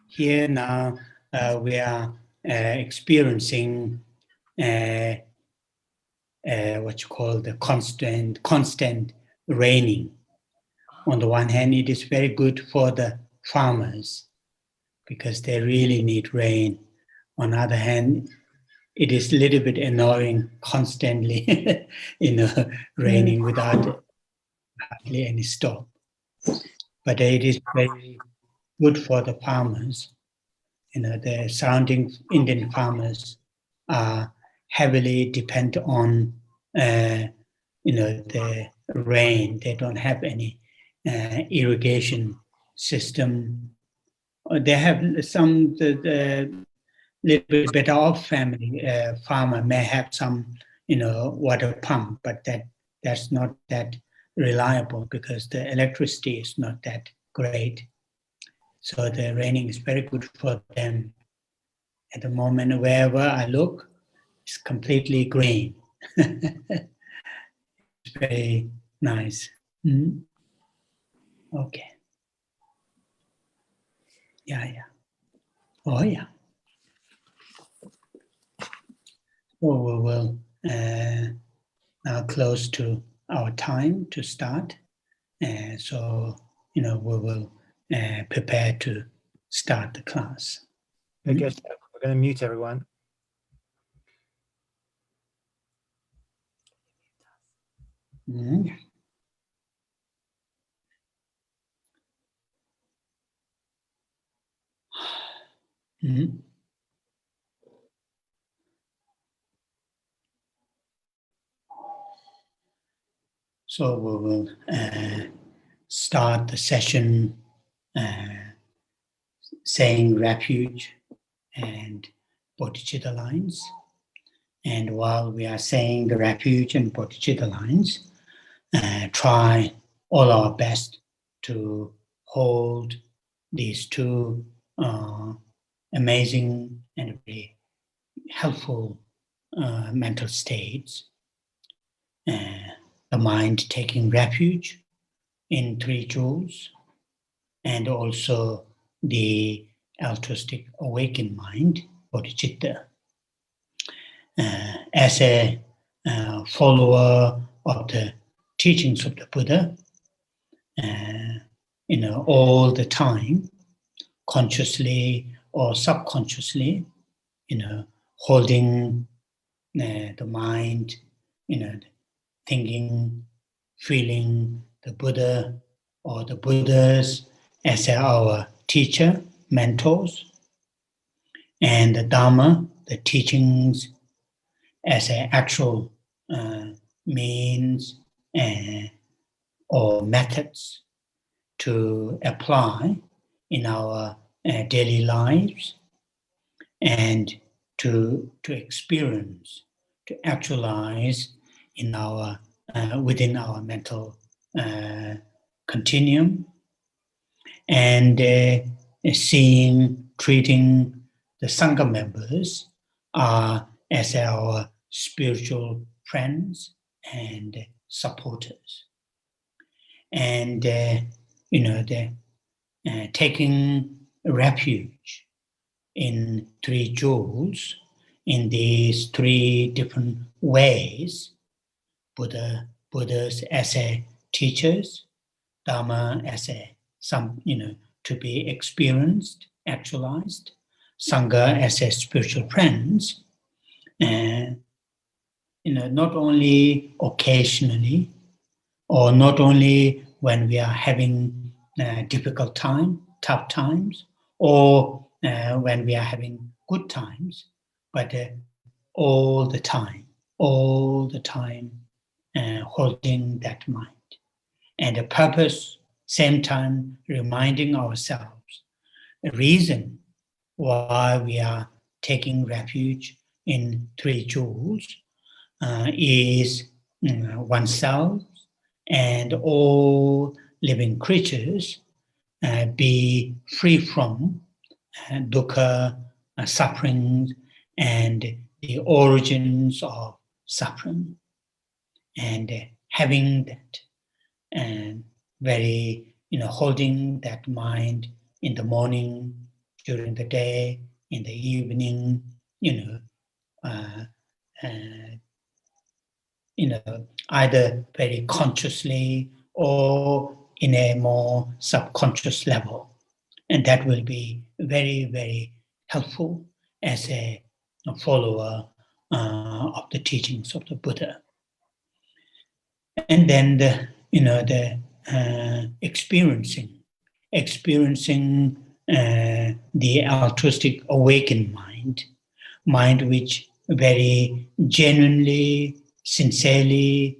Here now we are experiencing what you call the constant raining. On the one hand, it is very good for the farmers because they really need rain. On the other hand, it is a little bit annoying constantly, raining without hardly any stop. But it is very good for the farmers. The surrounding Indian farmers are heavily dependent on, the rain. They don't have any irrigation system. They have some, the little bit better off family farmer may have some, water pump, but that's not that reliable because the electricity is not that great. So the raining is very good for them. At the moment, wherever I look, it's completely green. It's very nice. Okay. Yeah. Oh, yeah. So we will now close to our time to start. So, we will prepare to start the class. I guess we're going to mute everyone. So we will start the session saying refuge and bodhicitta lines. And while we are saying the refuge and bodhicitta lines, try all our best to hold these two amazing and very helpful mental states. The mind taking refuge in three jewels, and also the altruistic awakened mind, bodhicitta. As a follower of the teachings of the Buddha, all the time, consciously or subconsciously, holding the mind, thinking, feeling the Buddha or the Buddhas as our teacher, mentors, and the Dharma, the teachings, as an actual means or methods to apply in our daily lives and to experience, to actualize in our within our mental continuum, and treating the Sangha members as our spiritual friends and supporters, and taking refuge in three jewels in these three different ways. Buddhas as a teachers, Dharma as to be experienced, actualized, Sangha as a spiritual friends, not only occasionally or not only when we are having difficult time, tough times, or when we are having good times, but all the time, holding that mind. And the purpose, same time, reminding ourselves, the reason why we are taking refuge in three jewels is oneself and all living creatures be free from dukkha, suffering, and the origins of suffering. And having that very, holding that mind in the morning, during the day, in the evening, either very consciously or in a more subconscious level. And that will be very, very helpful as a follower of the teachings of the Buddha. And then the experiencing the altruistic awakened mind which very genuinely, sincerely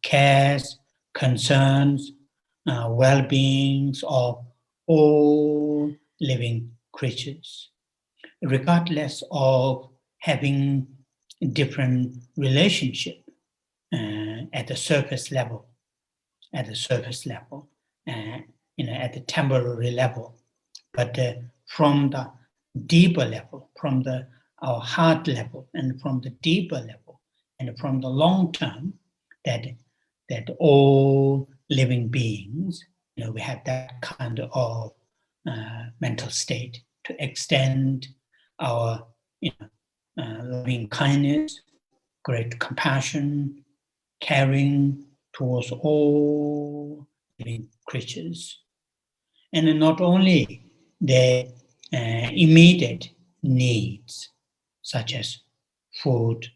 cares, concerns, well-beings of all living creatures, regardless of having different relationship at the surface level, at the temporary level, but from the deeper level, from our heart level, and from the deeper level, and from the long term, that all living beings, we have that kind of mental state to extend our loving kindness, great compassion, caring towards all living creatures. And not only their immediate needs, such as food,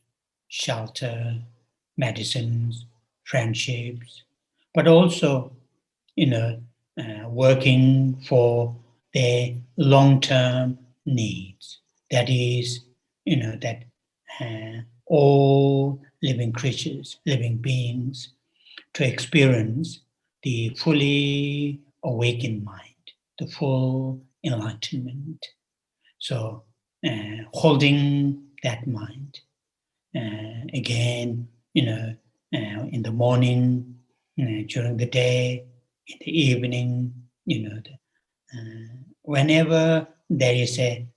shelter, medicines, friendships, but also, working for their long-term needs. That is, that all living creatures, living beings, to experience the fully awakened mind, the full enlightenment. So holding that mind, again, in the morning, during the day, in the evening, whenever there's an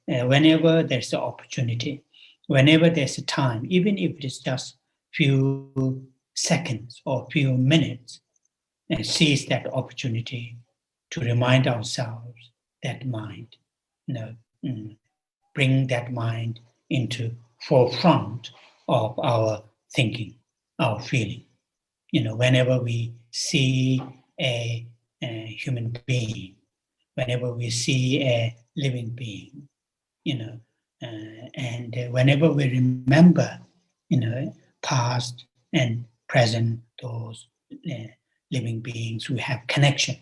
opportunity, whenever there's a time, even if it's just few seconds or few minutes, and seize that opportunity to remind ourselves that mind, bring that mind into forefront of our thinking, our feeling. Whenever we see a human being, whenever we see a living being, and whenever we remember, past and present, those living beings who have connections,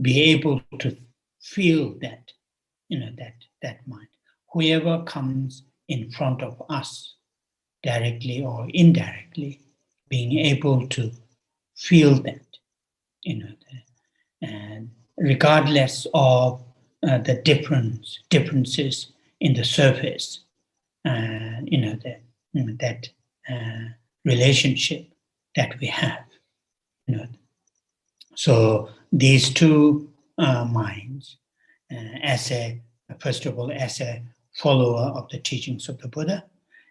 be able to feel that, that mind. Whoever comes in front of us, directly or indirectly, being able to feel that, and regardless of the differences in the surface, that relationship that we have. So these two minds, first of all, as a follower of the teachings of the Buddha,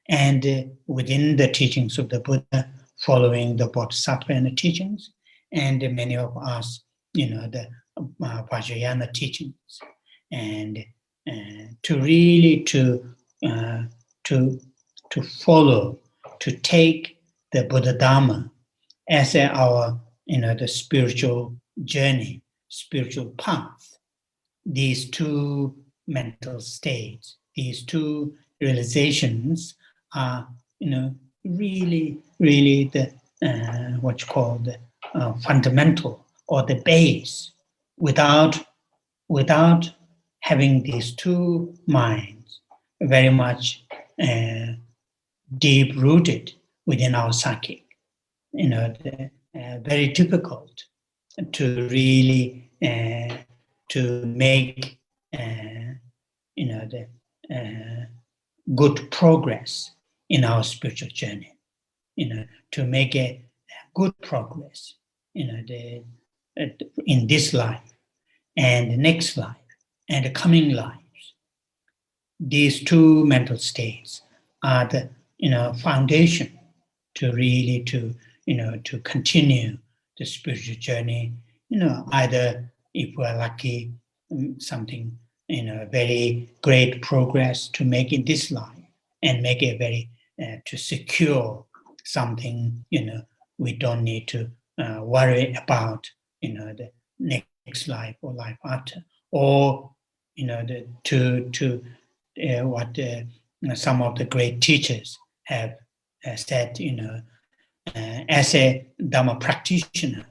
and within the teachings of the Buddha, following the Bodhisattva and the teachings, and many of us, the Vajrayana teachings, and to really to follow, to take the Buddha Dharma as our, the spiritual journey, spiritual path. These two mental states, these two realizations are, really the what you call the fundamental or the base. Without having these two minds very much deep rooted within our psychic, very difficult to really to make the good progress in our spiritual journey, to make a good progress, in this life and the next life and the coming lives. These two mental states are the foundation to really to continue the spiritual journey, either if we're lucky, something, very great progress to make in this life, and make it very, to secure something, we don't need to worry about, the next life or life after, or, what some of the great teachers have said, as a Dhamma practitioner,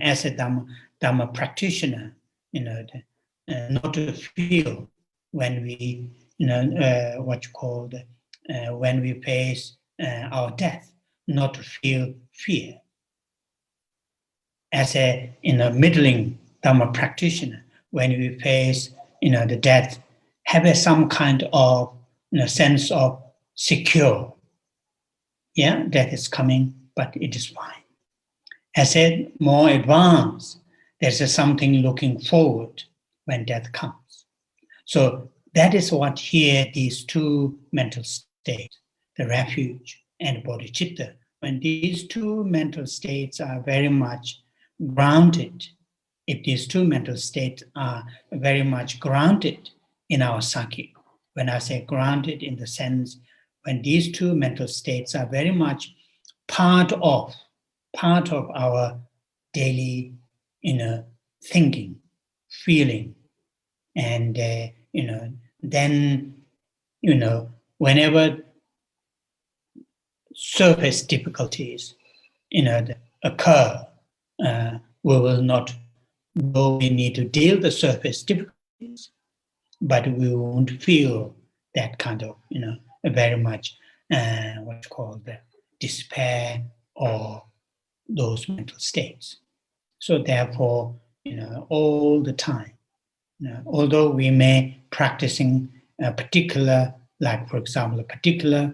as a Dhamma practitioner, not to feel when we, what you call when we face our death, not to feel fear. As a middling Dhamma practitioner, when we face the death, have some kind of sense of secure. Yeah, death is coming, but it is fine. As a more advanced, there's something looking forward when death comes. So that is what here these two mental states, the refuge and bodhicitta, when these two mental states are very much grounded, if these two mental states are very much grounded in our psyche, when I say grounded in the sense, when these two mental states are very much part of our daily thinking, feeling, and then whenever surface difficulties occur, we will not we need to deal with the surface difficulties, but we won't feel that kind of very much what's called the despair or those mental states. So therefore, all the time, although we may practicing a particular, like for example, a particular,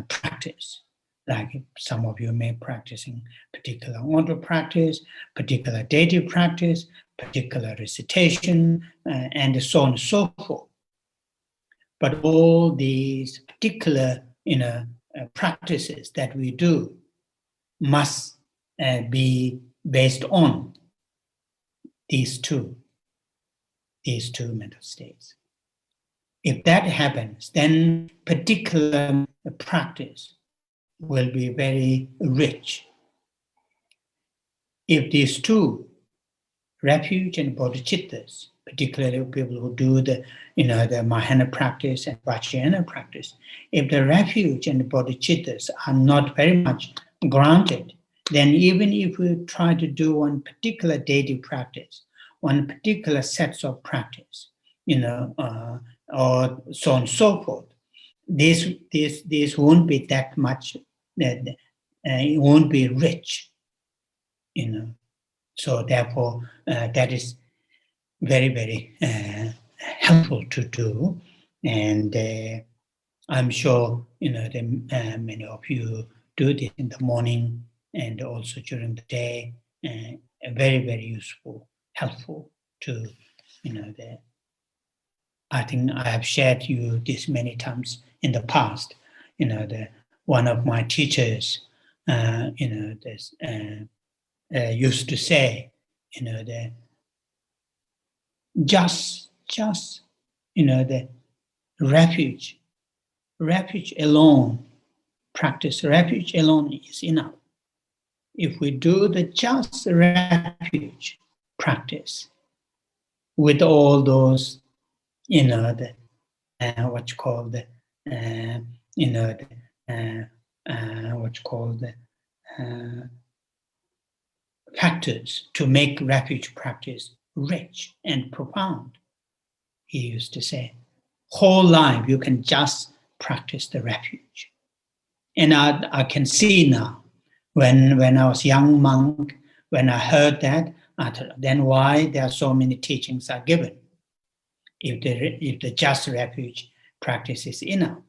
practice, like some of you may practicing particular order practice, particular deity practice, particular recitation, and so on and so forth. But all these particular, practices that we do must be based on these two mental states. If that happens, then particular practice will be very rich. If these two, refuge and bodhicittas, particularly people who do the Mahayana practice and Vajrayana practice, if the refuge and the bodhicittas are not very much grounded, then even if we try to do one particular deity practice, one particular sets of practice, or so on and so forth, this won't be that much, it won't be rich, So therefore, that is very, very helpful to do. And I'm sure, many of you do this in the morning and also during the day. Very, very useful, helpful to, I think I have shared you this many times in the past. One of my teachers, used to say, just, the refuge alone, practice refuge alone is enough. If we do the just refuge practice with all those, what you call the, what you call the factors to make refuge practice rich and profound. He used to say, whole life you can just practice the refuge. And I can see now, when I was young monk, when I heard that, I thought, then why there are so many teachings are given? If the just refuge practice is enough.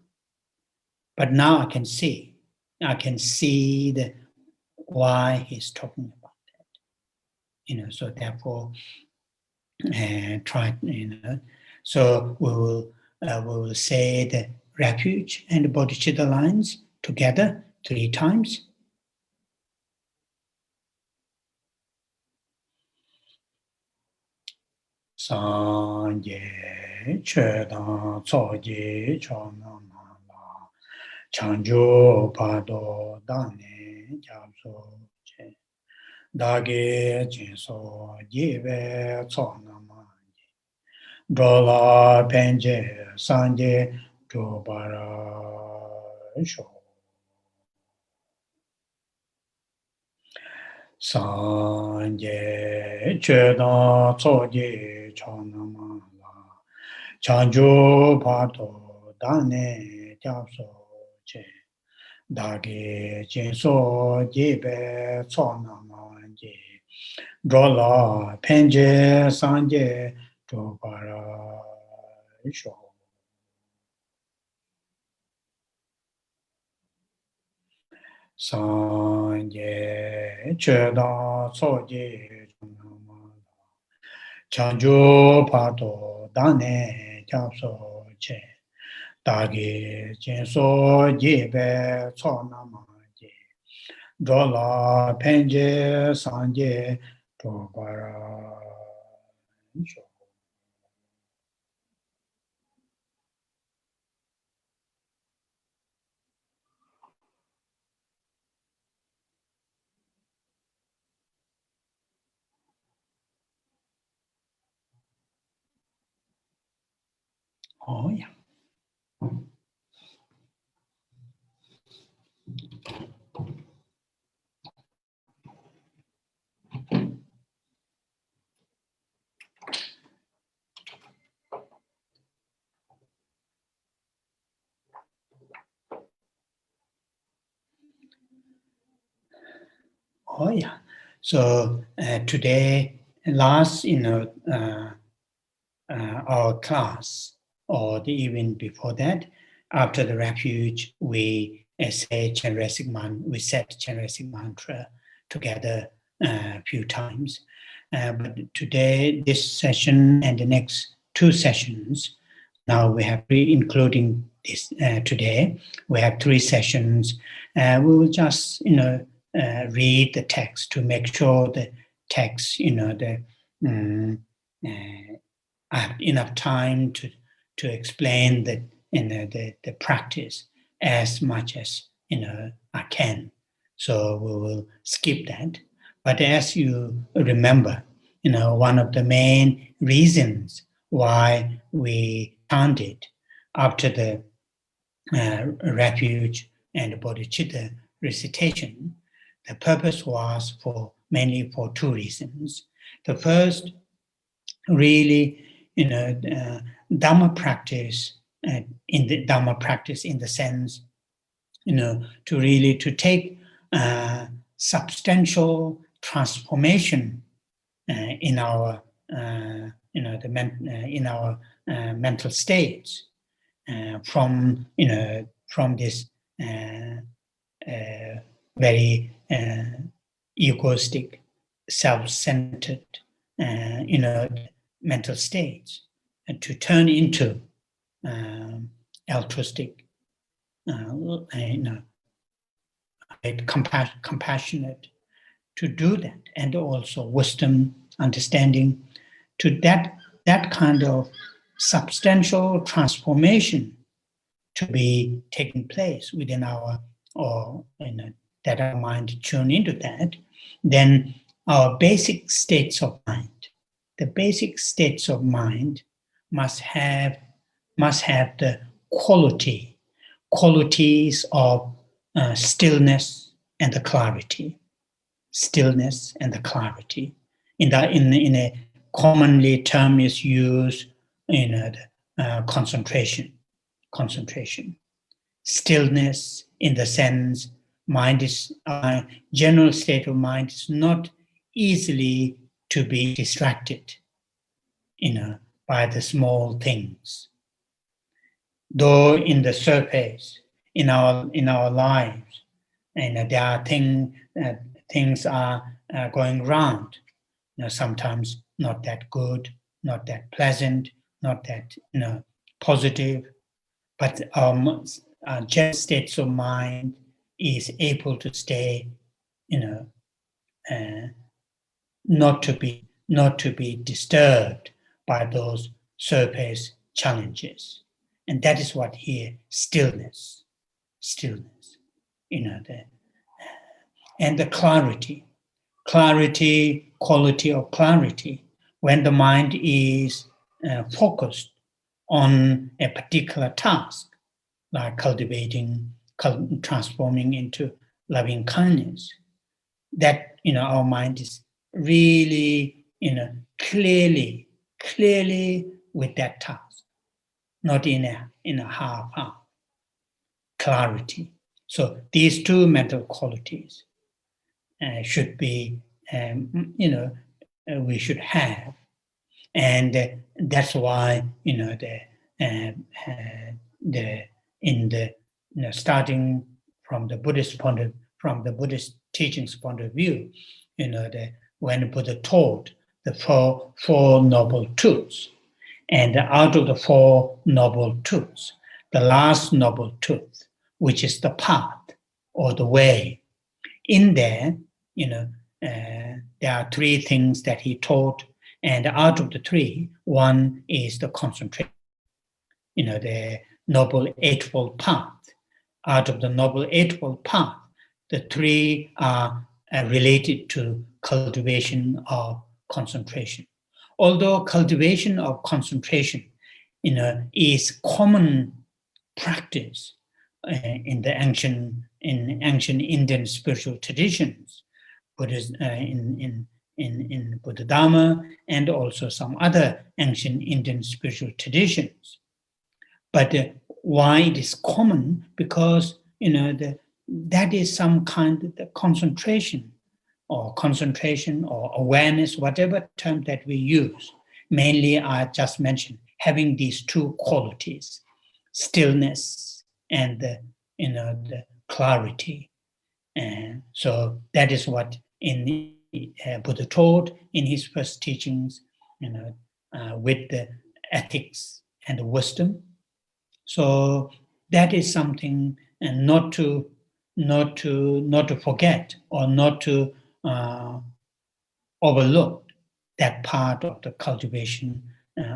But now I can see why he's talking about that. So therefore, try, so we will say the refuge and the bodhicitta lines together 3 times. Sanje Chedan Tsoji Chonamala Chanjo Pado Dane Japso Che Dage Jinso Jive Tsonamani Drola Penje Sanje Jobara Sho Sanje Chedan Tsoji Chonamala Chanjo Pato Dane Japso Che Dage Jinso Jibe Tsonamani Drola Penje Sanje Jobara Sho Sanje Chedan Tsoji Chonamala Chanjo Pato Dane Japso Che Dage Jinso Jibe Tsonamani Drola Penje Sanje Jobara Sho Oh yeah. Oh yeah. So today, last our class, or even before that, after the refuge, we say we said Chenrezig mantra together a few times. But today, this session and the next two sessions, now we have including this today, we have three sessions. We will just read the text to make sure the text, I have enough time to explain the practice as much as I can. So we will skip that. But as you remember, one of the main reasons why we chanted after the refuge and bodhicitta recitation, the purpose was mainly for two reasons. The first, really, Dhamma practice, in the sense, to take substantial transformation in our, in our mental states, from this very egoistic, self-centered, mental states, and to turn into altruistic, compassionate, to do that, and also wisdom, understanding, to that kind of substantial transformation to be taking place within our, or that our mind tune into that, then our basic states of mind, the basic states of mind must have the qualities of stillness and the clarity. Stillness and the clarity. In a commonly term is used in concentration. Stillness, in the sense, mind is general state of mind is not easily to be distracted, by the small things. Though in the surface, in our lives, and there are things are going round. Sometimes not that good, not that pleasant, not that positive, but our general states of mind is able to stay, not to be disturbed by those surface challenges. And that is what here, stillness, and the clarity, quality of clarity, when the mind is focused on a particular task, like transforming into loving kindness, that, our mind is really, clearly with that task, not in a half clarity. So these two mental qualities should be, we should have, and that's why, starting from the Buddhist from the Buddhist teachings point of view, when Buddha taught the four noble truths, and out of the four noble truths, the last noble truth, which is the path or the way, in there, there are three things that he taught, and out of the three, one is the concentration, the Noble Eightfold Path. Out of the Noble Eightfold Path, the three are related to cultivation of concentration. Although cultivation of concentration, is common practice in ancient Indian spiritual traditions, in Buddha Dharma, and also some other ancient Indian spiritual traditions. But why it is common? Because that is some kind of concentration or awareness, whatever term that we use. Mainly, I just mentioned having these two qualities: stillness and the clarity. And so that is what Buddha taught in his first teachings, with the ethics and the wisdom. So that is something, and not to forget or not to overlook that part of the cultivation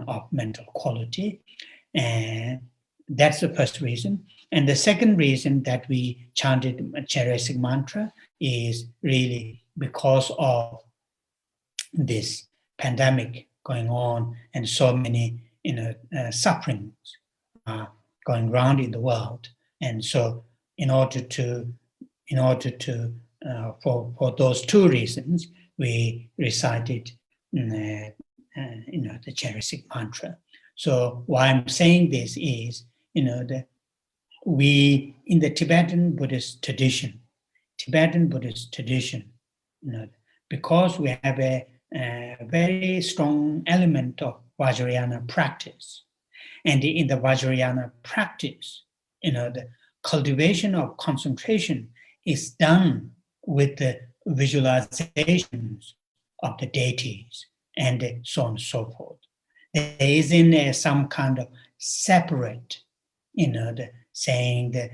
of mental quality. And that's the first reason. And the second reason that we chanted Cheresic mantra is really because of this pandemic going on and so many sufferings going around in the world. And so for those two reasons, we recited the Cheresic mantra. So why I'm saying this is, that we, in the Tibetan Buddhist tradition, because we have a very strong element of Vajrayana practice, and in the Vajrayana practice, the cultivation of concentration is done with the visualizations of the deities and so on and so forth. There isn't some kind of separate, saying that,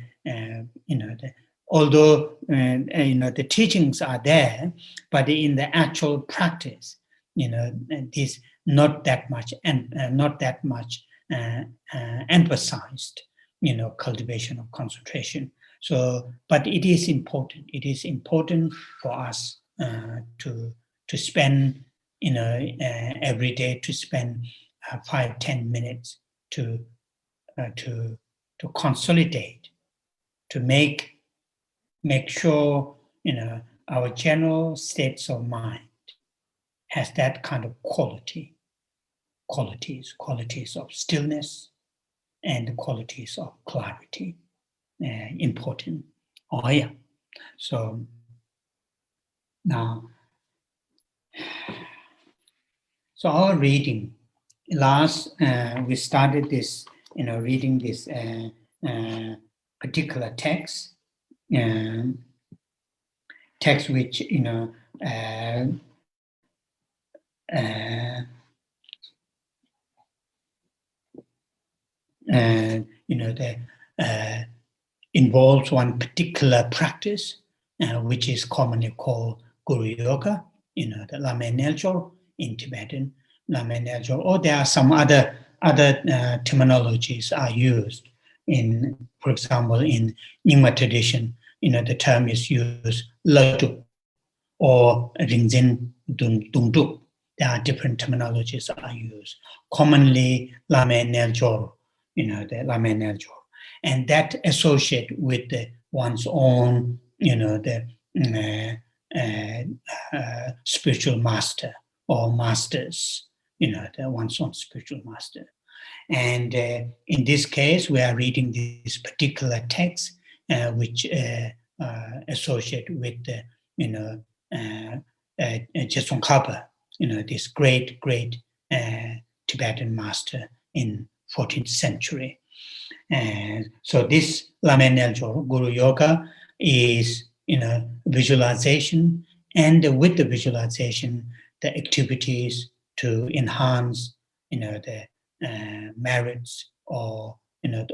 although the teachings are there, but in the actual practice, this not that much emphasized, cultivation of concentration. So, but it is important. It is important for us to spend, every day, to spend 5-10 minutes to consolidate, to make sure, our general states of mind has that kind of qualities of stillness and qualities of clarity. Important. Oh yeah. So now, so our reading, we started this, reading this particular text, which, involves one particular practice, which is commonly called Guru Yoga, the Lama Tsongkhapa in Tibetan, Lama Nyaljo, or there are some other terminologies are used in, for example, in Nyingma tradition, the term is used latu or ringzin dungduk. There are different terminologies are used. Commonly, Lama Nyaljo, the Lama Nyaljo, and that associate with one's own, spiritual master or masters, one's own spiritual master. And in this case, we are reading this particular text, which associate with Geshe Tsongkhapa, this great Tibetan master in 14th century. And so this Lama Nyaljo Guru Yoga is, visualization, and with the visualization, the activities to enhance, the merits, or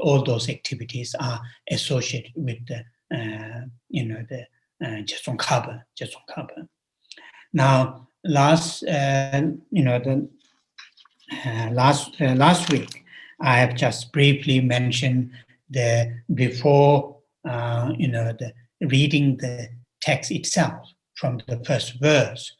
all those activities are associated with the Geshe Tsongkhapa. Now, last week, I have just briefly mentioned before the reading the text itself from the first verse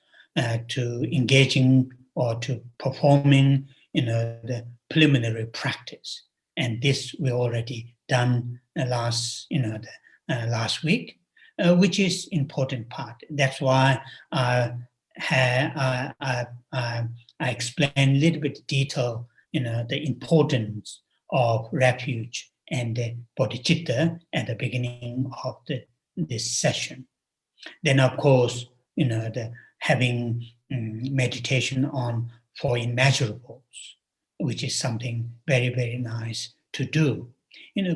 to engaging or to performing the preliminary practice, and this we already done last week, which is important part. That's why I explain a little bit detail, the importance of refuge and the bodhicitta at the beginning of this session. Then, of course, the having meditation on four immeasurables, which is something very, very nice to do.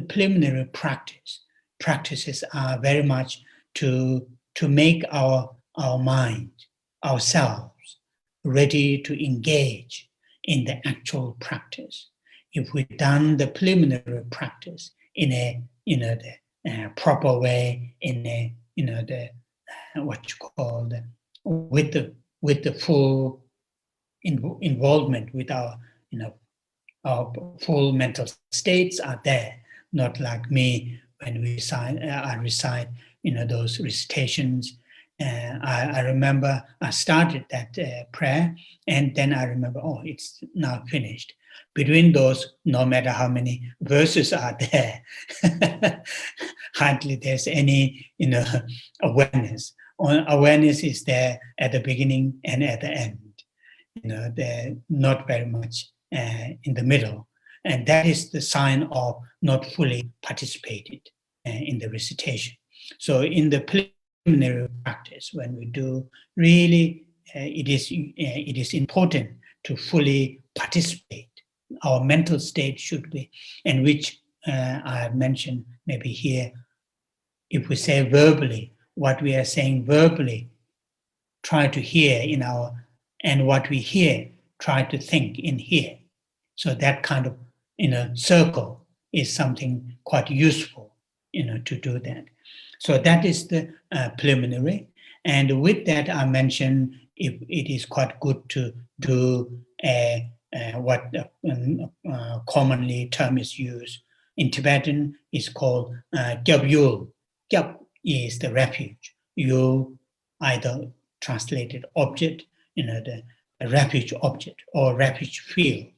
Preliminary practices are very much to make our mind, ourselves, ready to engage in the actual practice. If we've done the preliminary practice in a the proper way, in a what you call with the full involvement with our our full mental states are there, not like me when I recite those recitations. I remember I started that prayer, and then I remember, oh, it's now finished. Between those, no matter how many verses are there, hardly there's any awareness. Awareness is there at the beginning and at the end. They're not very much in the middle, and that is the sign of not fully participated in the recitation. So in the preliminary practice, when we do, really it is important to fully participate. Our mental state should be, and which I have mentioned maybe here, if we say verbally, what we are saying verbally, try to hear and what we hear, try to think in here. So that kind of circle is something quite useful to do that. So that is the preliminary. And with that, I mentioned it is quite good to do what commonly term is used in Tibetan is called gyab. Gyab is the refuge. Yul, either translated object, the refuge object or refuge field.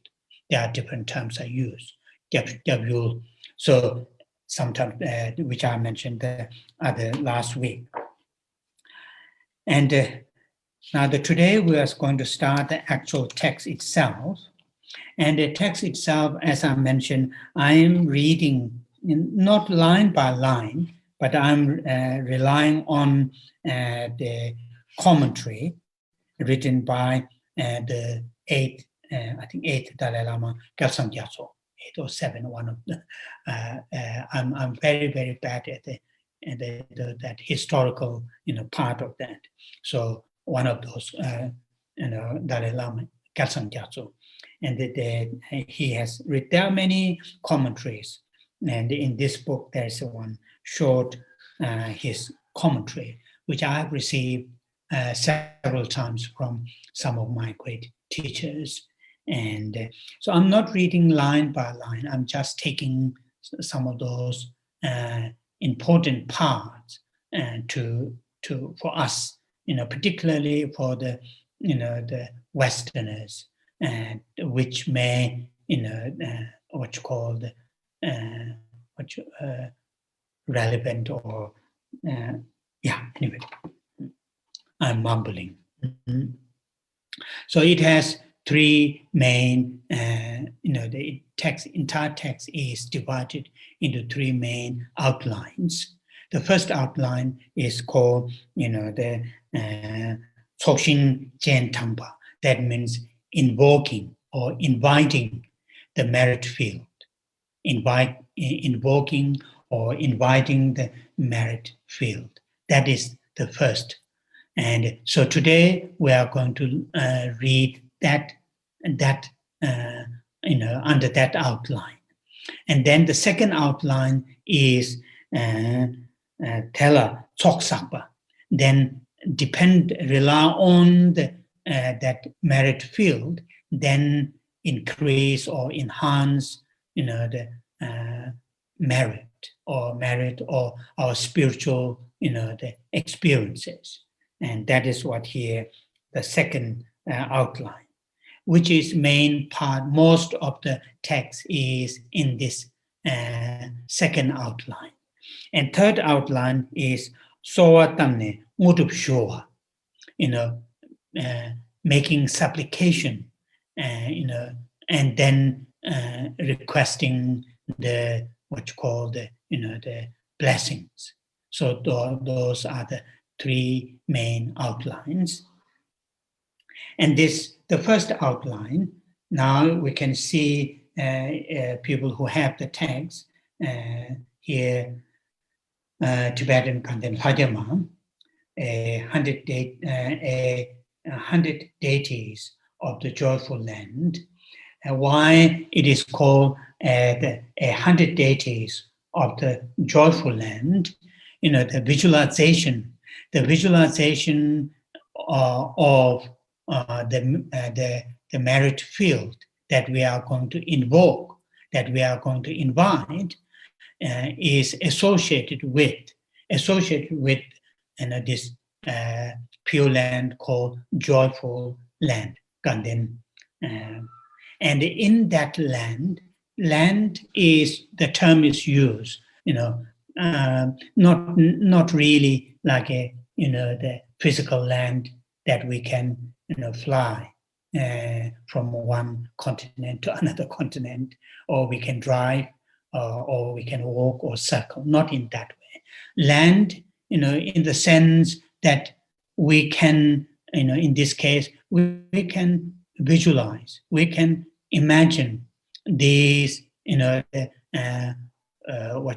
There are different terms I use. Gyab. So sometimes, which I mentioned the other last week. And now today we are going to start the actual text itself. And the text itself, as I mentioned, I am reading not line by line, but I'm relying on the commentary written by the eighth Dalai Lama, Gyaltsam Gyatso, 8 or 7, one of the. I'm very, very bad at that historical part of that. So one of those Dalai Lama, Gyaltsam Gyatso, and he has written. There are many commentaries, and in this book there's one short his commentary, which I have received several times from some of my great teachers So I'm not reading line by line. I'm just taking some of those important parts for us, particularly for the the Westerners, which may what you call the relevant or anyway, I'm mumbling. Mm-hmm. So it has three main, the entire text is divided into three main outlines. The first outline is called, the Sokshin Jen Tangpa. That means invoking or inviting the merit field. Invoking or inviting the merit field. That is the first. And so today we are going to read that under that outline. And then the second outline is Tela Tsongkhapa. Then rely on that merit field, then increase or enhance the merit or our spiritual the experiences. And that is what here the second outline, which is main part. Most of the text is in this second outline. And third outline is Sowa Tamne Mutup Showa, making supplication, and then requesting the what you call the the blessings. So those are the three main outlines. And the first outline, now we can see people who have the text here, Tibetan Ganden Hla Gyama, A Hundred Deities of the Joyful Land. Why it is called A Hundred Deities of the Joyful Land, the visualization of the merit field that we are going to invoke, that we are going to invite, is associated with this pure land called joyful land, Ganden. And in that land is, the term is used, not really like the physical land that we can fly from one continent to another continent, or we can drive, or we can walk or circle. Not in that way. Land, in the sense that we can, in this case, we can visualize, we can imagine these, what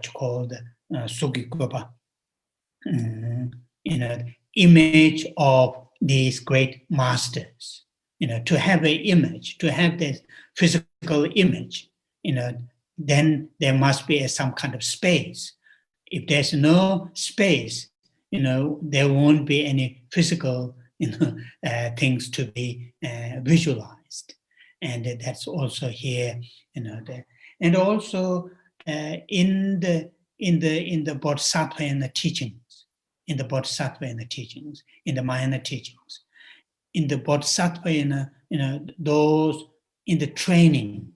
you call the Sugigopa, image of these great masters. To have an image, to have this physical image, then there must be some kind of space. If there's no space, there won't be any physical, things to be visualized. And that's also here, and also in the Bodhisattva and the teachings, in the Mahayana teachings, in the Bodhisattva, those in the training,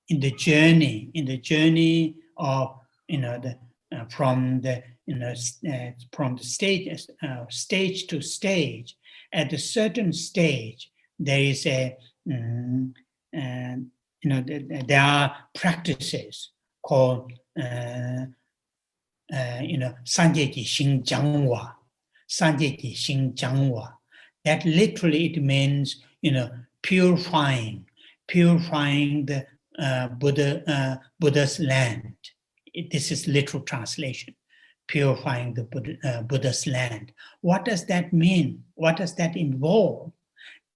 in the journey of, from the stage to stage. At a certain stage, there is there are practices called Sanjeji Xing Jiangwa. That literally it means purifying the Buddha's land. This is literal translation. Purifying the Buddha's land. What does that mean? What does that involve?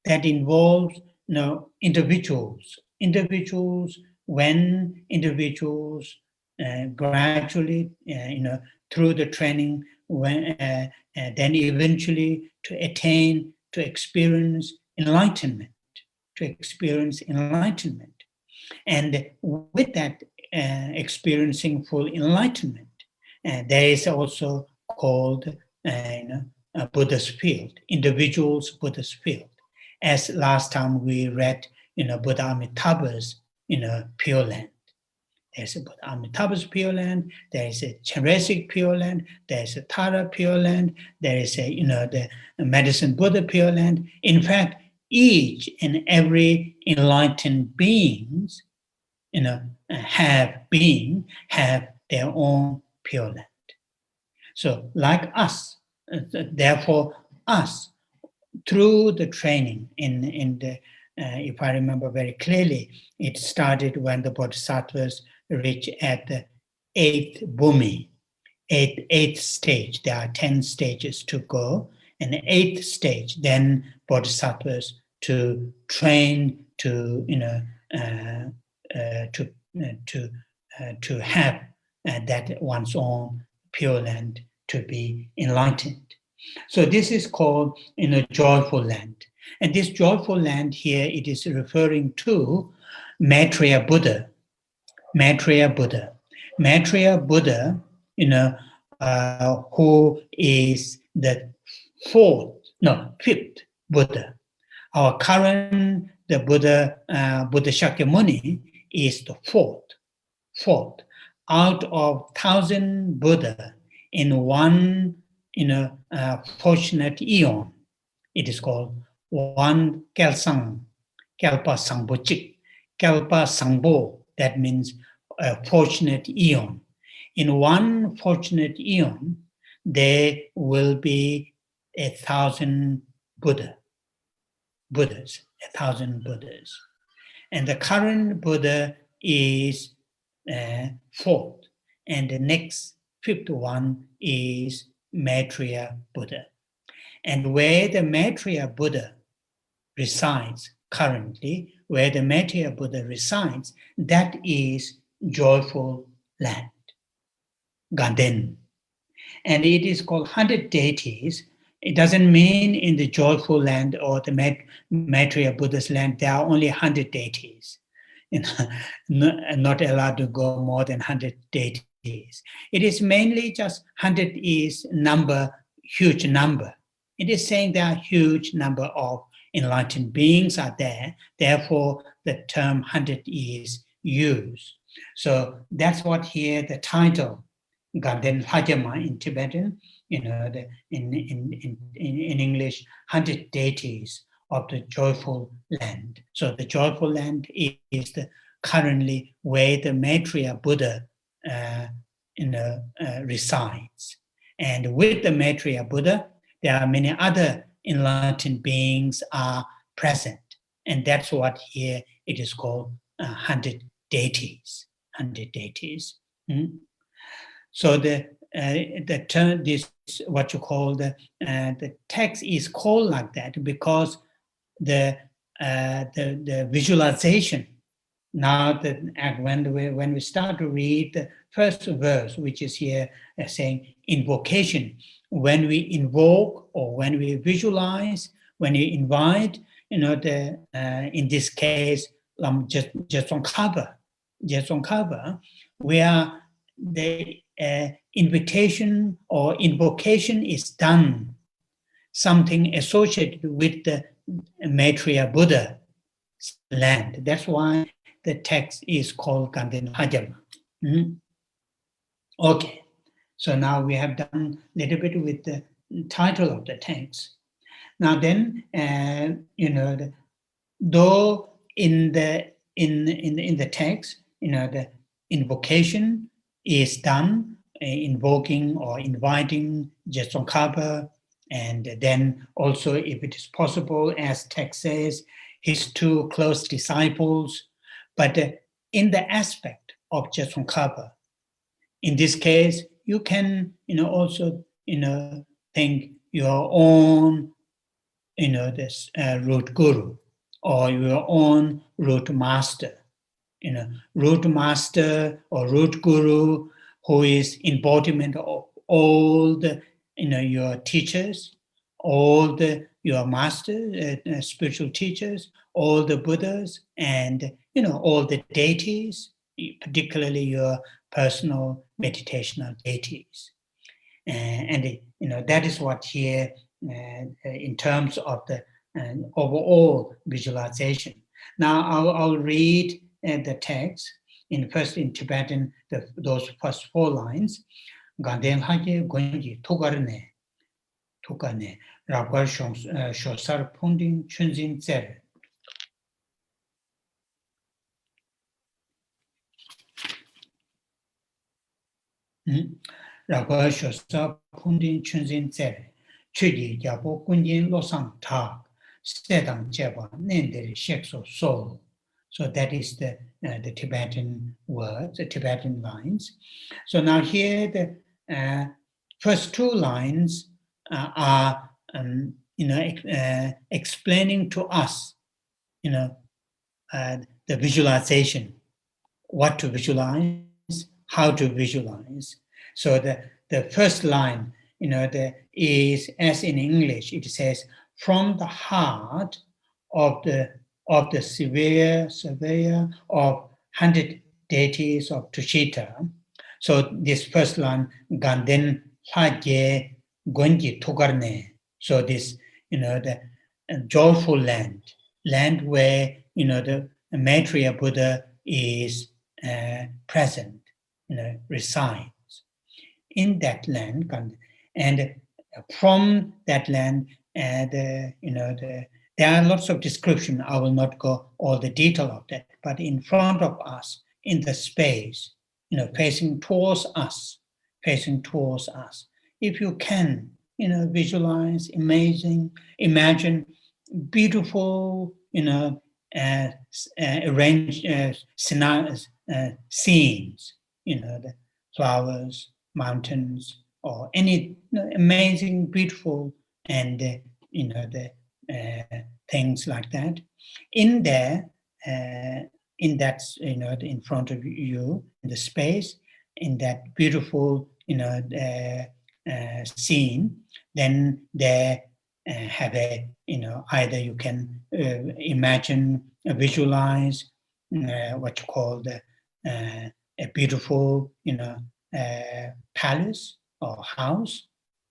That involves individuals. When individuals gradually, through the training, then eventually to attain, to experience enlightenment. to experience enlightenment. And with that experiencing full enlightenment, there is also called a Buddha's field, individual's Buddha's field. As last time we read, Buddha Amitabha's, Pure Land. There's a Buddha Amitabha's Pure Land. There is a Charesic Pure Land. There is a Tara Pure Land. There is a, the Medicine Buddha Pure Land. In fact, each and every enlightened beings, have their own Pure Land. So, like us, therefore, us, through the training in the, if I remember very clearly, it started when the Bodhisattvas reached at the 8th bhumi, eighth stage. There are 10 stages to go, and the 8th stage, then Bodhisattvas to train to to have that one's own Pure Land to be enlightened. So this is called joyful land. And this joyful land here, it is referring to Maitreya Buddha. Maitreya Buddha. Maitreya Buddha, who is the fifth Buddha. Our current, the Buddha, Buddha Shakyamuni is the fourth. Out of 1,000 Buddha in one, fortunate eon, it is called one Kelsang, Kalpa Sangbochik, Kalpa Sangbo, that means a fortunate eon. In one fortunate eon, there will be 1,000 Buddhas, 1,000 Buddhas. And the current Buddha is fourth, and the next fifth one is Maitreya Buddha. And where the Maitreya Buddha resides currently, where the Maitreya Buddha resides, that is joyful land, Ganden. And it is called 100 Deities. It doesn't mean in the joyful land or the Maitreya Buddha's land, there are only 100 deities. Not allowed to go more than 100 deities. It is mainly just 100 is number, huge number. It is saying there are huge number of enlightened beings are there. Therefore, the term 100 is used. So that's what here the title, Ganden Hla Gyama in Tibetan, in English, 100 Deities of the joyful land. So the joyful land is the currently where the Maitreya Buddha resides. And with the Maitreya Buddha, there are many other enlightened beings are present. And that's what here it is called 100 Deities. 100 Deities. So the term, this what you call the text is called like that because the visualization. Now that when we start to read the first verse, which is here saying invocation, when we invoke or when we visualize, when you invite, in this case, Geshe Tashi, where the invitation or invocation is done, something associated with the Maitreya Buddha land. That's why the text is called Ganden Hla Gyama. Okay, so now we have done a little bit with the title of the text. Now then, though in the text, the invocation is done, invoking or inviting Geshe Tashi, and then also, if it is possible, as text says, his two close disciples. But in the aspect of Geshe Tashi, in this case, you can, also, think your own, this root guru or your own root master, root master or root guru who is embodiment of all the, your teachers all your masters, spiritual teachers, all the Buddhas, and all the deities, particularly your personal meditational deities. And that is what here, in terms of the overall visualization. Now I'll read the text in Tibetan, those first 4 lines. Ganden Hla Gyama tukane rabgar shosar pundin chunzin tser. Rabgar shosar pundin chunzin tser. Chudi yabo kunjin losang tak. Sedang jeba nendere shekso so. So that is the Tibetan words, the Tibetan lines. So now here the first 2 lines are explaining to us, the visualization, what to visualize, how to visualize. So the first line, is, as in English, it says, from the heart of the surveyor of 100 deities of Tushita. So this first line, Ganden Hla Gyama. So this, the joyful land where, the Maitreya Buddha is present, resides in that land. And from that land, there are lots of description. I will not go all the detail of that, but in front of us, in the space, facing towards us. If you can, visualize, imagine beautiful, arranged scenes, the flowers, mountains, or any amazing, beautiful, and the things like that. In there, in that, in front of you, in the space, in that beautiful, scene, then there have a, either you can imagine, visualize what you call a beautiful, palace or house,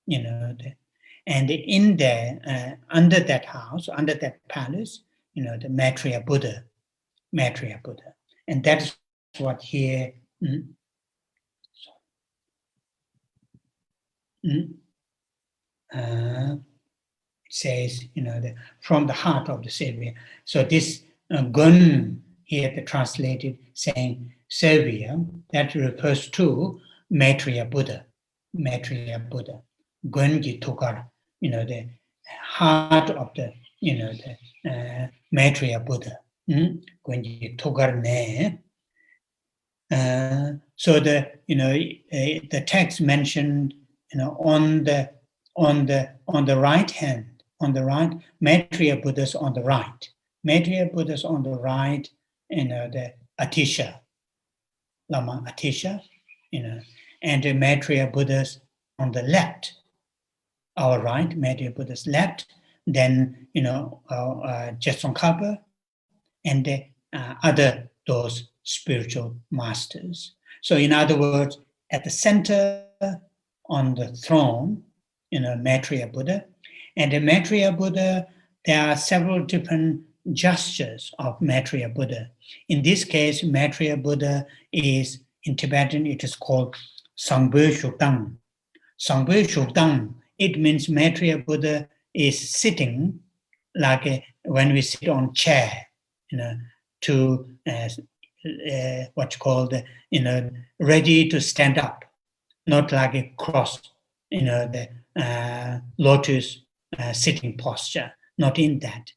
and in there, under that house, under that palace, the Maitreya Buddha, and that is what here. It says, from the heart of the Savior. So this gun here, the translated saying Savior, that refers to Maitreya Buddha. Gunji Tukar, the heart of the, the Maitreya Buddha. Gunji Tukar ne. So the text mentioned, on the right hand, Maitreya Buddha's on the right. The Atisha, Lama Atisha, and the Maitreya Buddha's on the left, our right, Maitreya Buddha's left, then, Geshe Tashi, and the other, those spiritual masters. So in other words, at the center, on the throne, Maitreya Buddha. And the Maitreya Buddha, there are several different gestures of Maitreya Buddha. In this case, Maitreya Buddha is, in Tibetan, it is called Sangbe Shukdang. Sangbe Shukdang, it means Maitreya Buddha is sitting like when we sit on chair, to what you call ready to stand up, not like a cross, the lotus sitting posture, not in that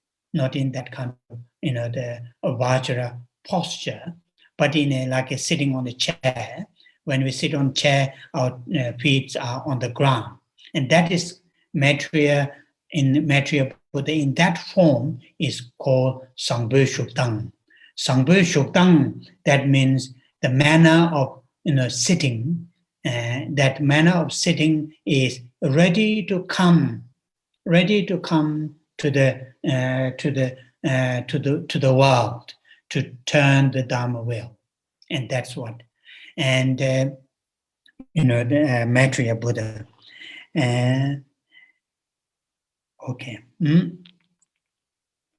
kind of, the Vajra posture, but in like a sitting on a chair. When we sit on chair, our feet are on the ground. And that is Maitreya, in Maitreya Buddha, in that form is called Sangbe Shukdang. Sangbe Shukdang, that means the manner of sitting. That manner of sitting is ready to come ready to come to the world, to turn the Dharma wheel, and that's what. And the Maitreya Buddha. Okay.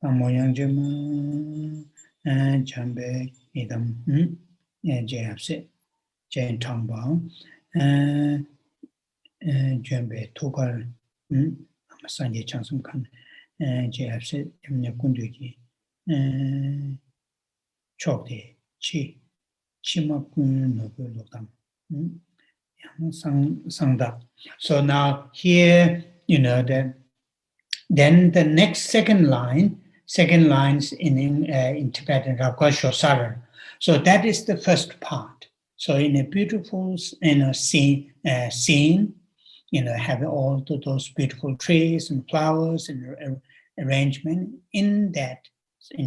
Amoyangjama Jambe idam Jayapse Jain Tamba Jambe Tukar Amasanje Chansum Khan Jayapse Yamnya Kunduji Chokde Chi Chimakun Nobu Lokam Sangda. So now here, then the next second lines in Tibetan are called Shosara. So that is the first part. So in a beautiful scene, having all those beautiful trees and flowers and arrangement in that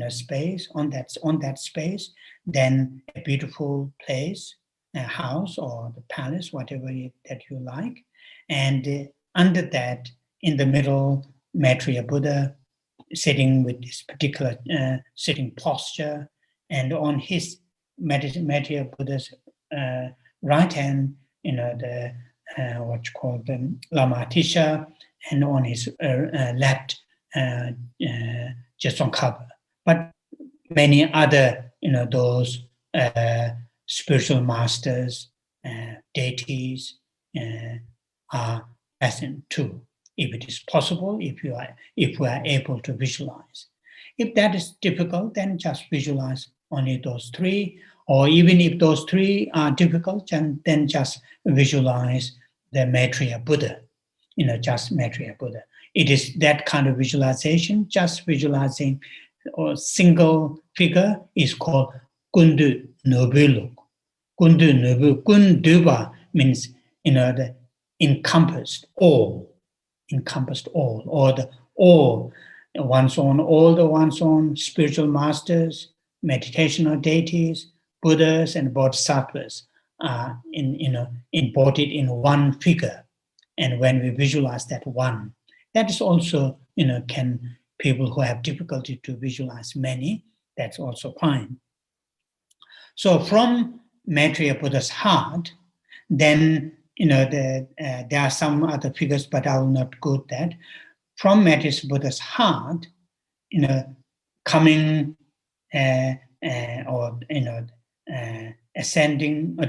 space, on that space, then a beautiful place, a house or the palace, whatever that you like, and under that, in the middle, Maitreya Buddha sitting with this particular sitting posture, and on his Maitreya Buddha's right hand, the what you call the Lama Tisha, and on his left, Geshe Tashi. But many other, those spiritual masters, deities are present too. If it is possible, if we are able to visualize. If that is difficult, then just visualize only those three, or even if those three are difficult, then just visualize the Maitreya Buddha, just Maitreya Buddha. It is that kind of visualization, just visualizing a single figure is called Kundu Nobulu. Kundu Nobu, Kunduba means, the encompassed all, or the all, all the one's own spiritual masters, meditational deities, Buddhas, and Bodhisattvas are embodied in one figure. And when we visualize that one, that is also, can people who have difficulty to visualize many, that's also fine. So from Maitreya Buddha's heart, then there are some other figures, but I will not go that. From Maitreya Buddha's heart, coming ascending or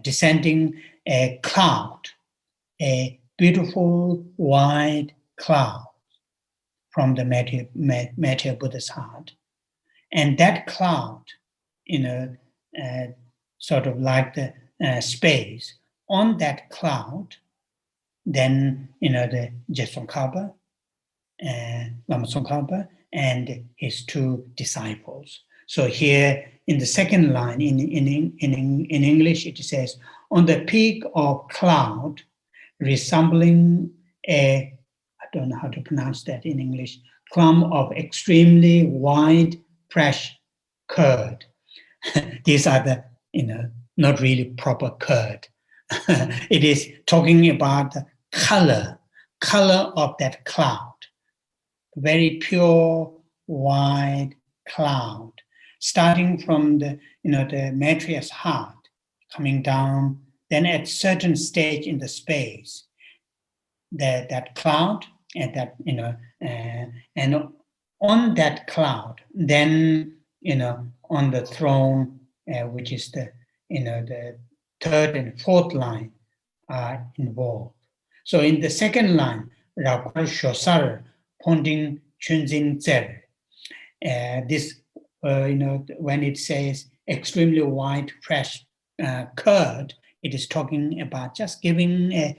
descending a cloud, a beautiful white cloud from the Maitreya Buddha's heart, and that cloud, sort of like the space. On that cloud, then, the Geshe Tashi, Lama Tsongkhapa, and his two disciples. So here in the second line, in English, it says, on the peak of cloud, resembling I don't know how to pronounce that in English, clump of extremely wide, fresh curd. These are the, not really proper curd. It is talking about the color of that cloud. Very pure, white cloud, starting from the, the Maitreya's heart, coming down, then at certain stage in the space, that cloud, and that, and on that cloud, then, on the throne, which is the, the third and fourth line are involved. So in the second line, Rakwar Shosar, Ponding Chunzin Zer, this, when it says extremely white, fresh curd, it is talking about just giving a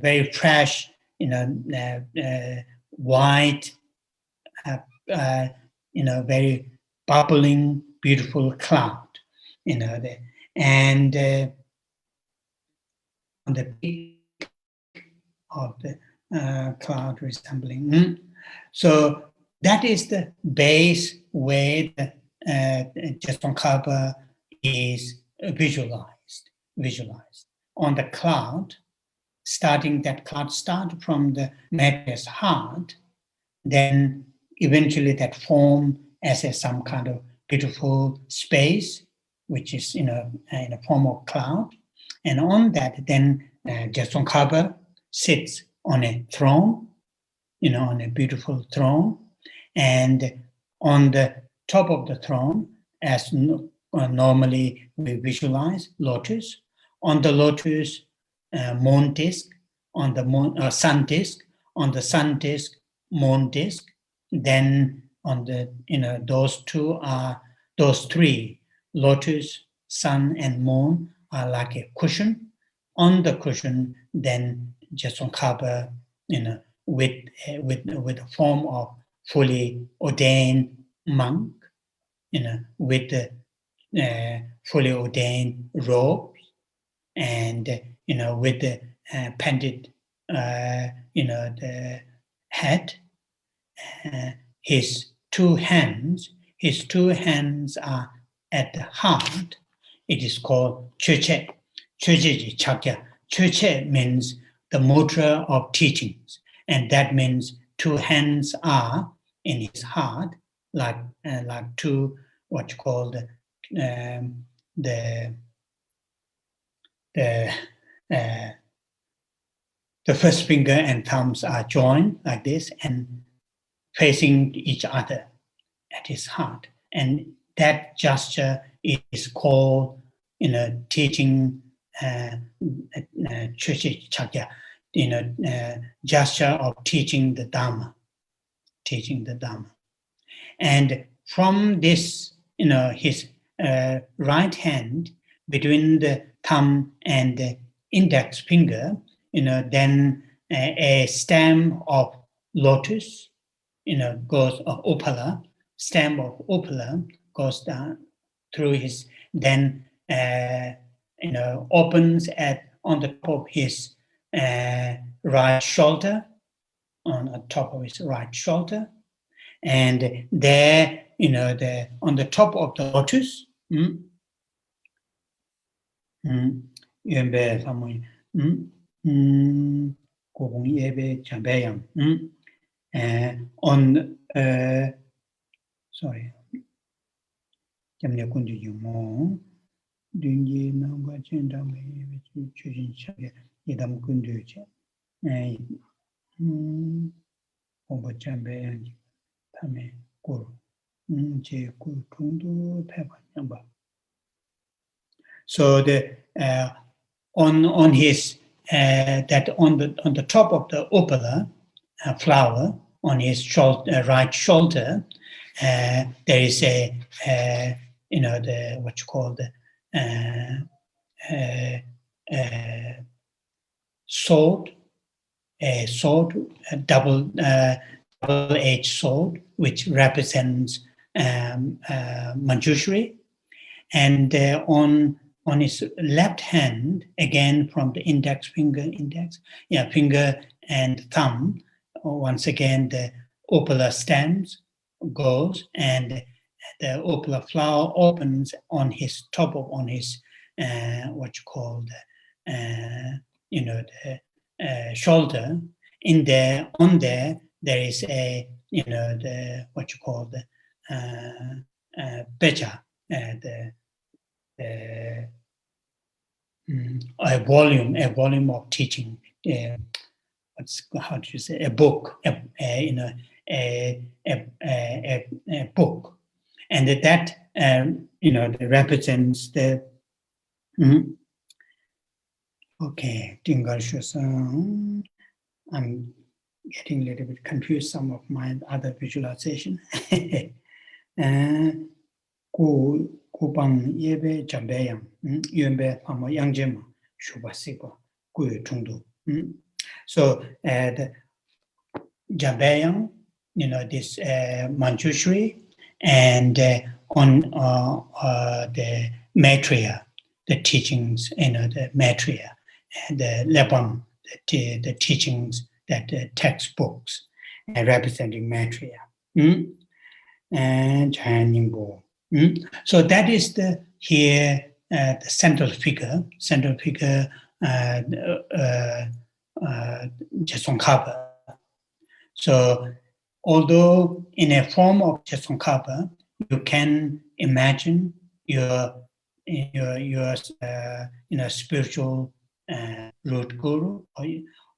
very fresh, white, very bubbling, beautiful cloud, and on the peak of the cloud resembling. So that is the base way that Geshe Tashi is visualized. On the cloud, starting that cloud start from the matter's heart, then eventually that form as some kind of beautiful space, which is in a form of cloud. And on that, then Geshe Tashi sits on a throne, on a beautiful throne. And on the top of the throne, as normally we visualize lotus, on the lotus, moon disk, on the sun disk, on the sun disk, moon disk. Then on the, those three, lotus, sun, and moon are like a cushion. On the cushion, then Geshe Tashi, with a form of fully ordained monk, with the fully ordained robes, and with the painted, the head. His two hands are at the heart. It is called Geshe Tashi. Geshe means the mudra of teachings, and that means two hands are in his heart, like two, what you call the first finger and thumbs are joined like this and facing each other at his heart. And that gesture is called, teaching Geshe Tashi, gesture of teaching the Dharma. And from this, his right hand between the thumb and the index finger, then a stem of lotus, goes of upala, stem of upala goes down through his, then opens on the top of his right shoulder, on the top of his right shoulder, and there, on the top of the lotus, on sorry, so the on his that on the top of the upala flower on his right shoulder, there is a the what you call the sword, a double-edged sword, which represents Manjushri, and on his left hand, again from the finger and thumb, once again the upala stems goes, and the upala flower opens on his top of what you call the shoulder. In there, there is a the what you call the becha, a volume of teaching. How do you say, a book, a book, and that represents the. Okay, I'm getting a little bit confused. Some of my other visualization. Kupang yebe jambeyam, yembe pamo yangjema, shubasipa, kuyu tungdu. So the jambeyam, this Manjushri, and on the Maitreya, the teachings, the Maitreya, and the Lepam, the teachings, that textbooks representing Maitreya. And Chaningbo. So that is the central figure, Geshe Tashi. So, although in a form of Geshe Tashi, you can imagine your spiritual root guru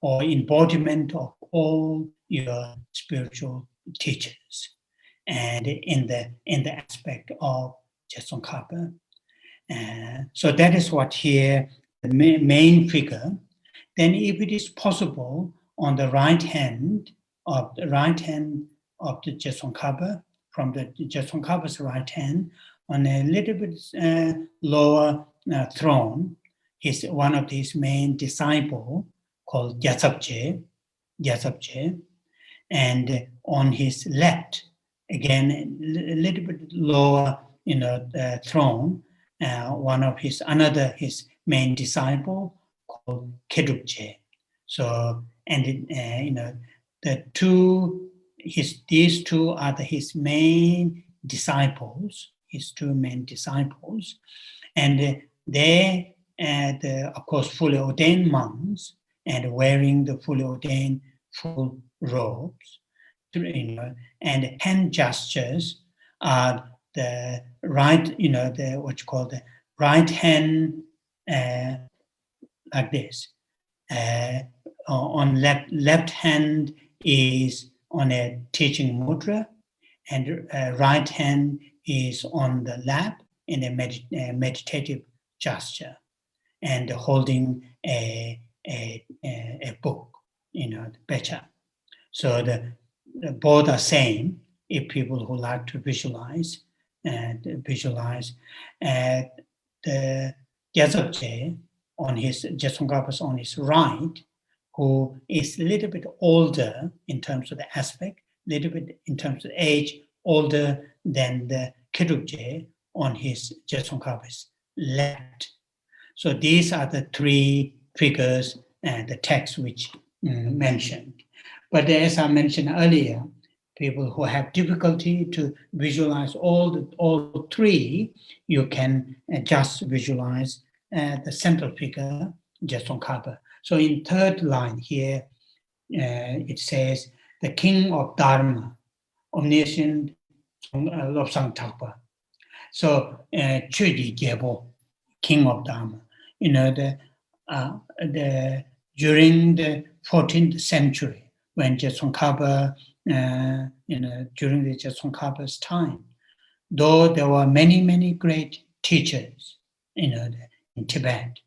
or embodiment of all your spiritual teachers, and in the aspect of Geshe Tashi. So that is what here the main figure. Then, if it is possible, on the right hand of the Geshe Tashi, from the Geshe Tashi's right hand, on a little bit lower throne, is one of his main disciples called Gyasabje, and on his left, again a little bit lower, throne, one of his main disciple called Kedukje. So, and these two are his main disciples, and they, of course, fully ordained monks and wearing the fully ordained full robes, and hand gestures are the right, what you call the right hand, like this. On left hand is on a teaching mudra, and right hand is on the lap in a meditative gesture, and holding a book, the pecha. So both are same. If people who like to visualize, the Gyasabje on his Geshe Tashi on his right, who is a little bit older in terms of the aspect, little bit in terms of age, older than the Kedukje on his Geshe Tashi's left. So these are the three figures and the text which mentioned. But as I mentioned earlier, people who have difficulty to visualize all three, you can just visualize the central figure, Geshe Tashi. So in third line here, it says, the king of Dharma, omniscient Lobsang Thakpa. So, Chudi Gyebo, king of Dharma. During the 14th century, when Geshe Tashi, during the Geshe Tashi's time, though there were many great teachers, in Tibet,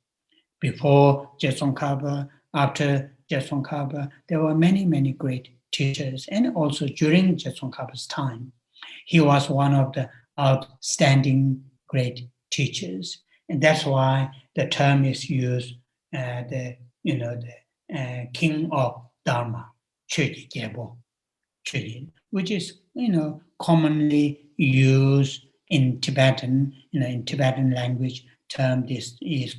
before Geshe Tashi, after Geshe Tashi, there were many great teachers, and also during Geshe Tashi's time, he was one of the outstanding great teachers, and that's why the term is used, the king of Dharma, Chögyé Gyebo, which is commonly used in Tibetan, in Tibetan language. Term this is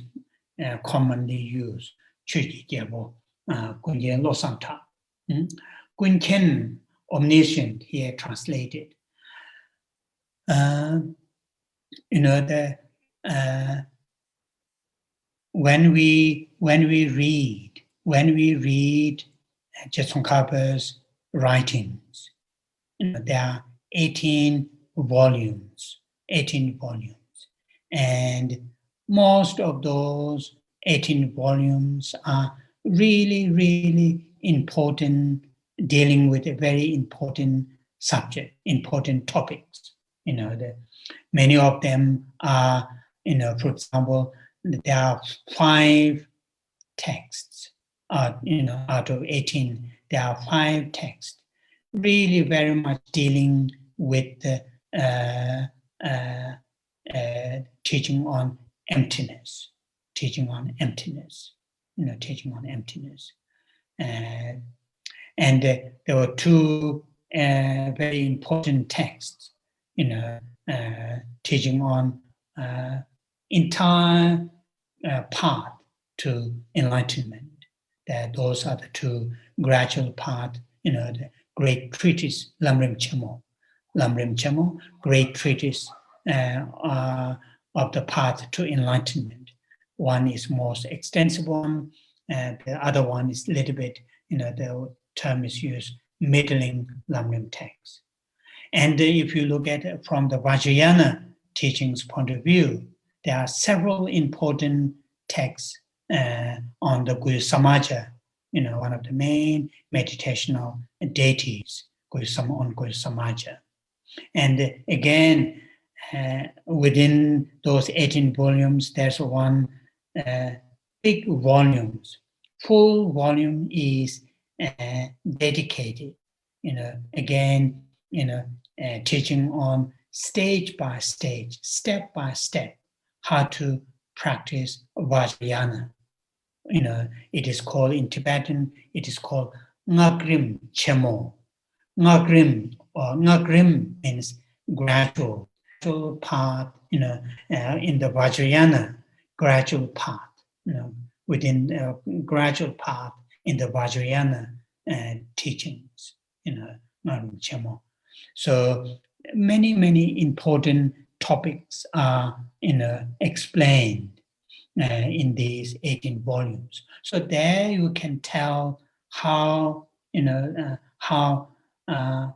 commonly used. Chögyé Gyebo, Kunyen Losanta, Kunken, omniscient here translated. When we read Geshe Tashi's writings, there are 18 volumes, and most of those 18 volumes are really important, dealing with a very important subject, important topics. Many of them are, for example, there are 5 texts, out of 18, there are 5 texts, really very much dealing with the teaching on emptiness. And there were 2 very important texts, teaching on entire path to enlightenment. That those are the 2 gradual paths, the great treatise Lamrim Chemo, great treatise of the path to enlightenment. One is most extensive one, The other one is a little bit, the term is used, middling Lamrim text. And if you look at it from the Vajrayana teachings point of view, there are several important texts on the Guru Samaja, one of the main meditational deities, on Guru Samaja. And again, within those 18 volumes, there's one big volumes. Full volume is dedicated, again, teaching on stage by stage, step by step, how to practice Vajrayana. It is called in Tibetan, it is called Ngagrim Chemo. Ngagrim means gradual path, in the Vajrayana, gradual path, within gradual path in the Vajrayana teachings, Ngagrim Chemo. So many important topics are, explained in these 18 volumes. So there you can tell how,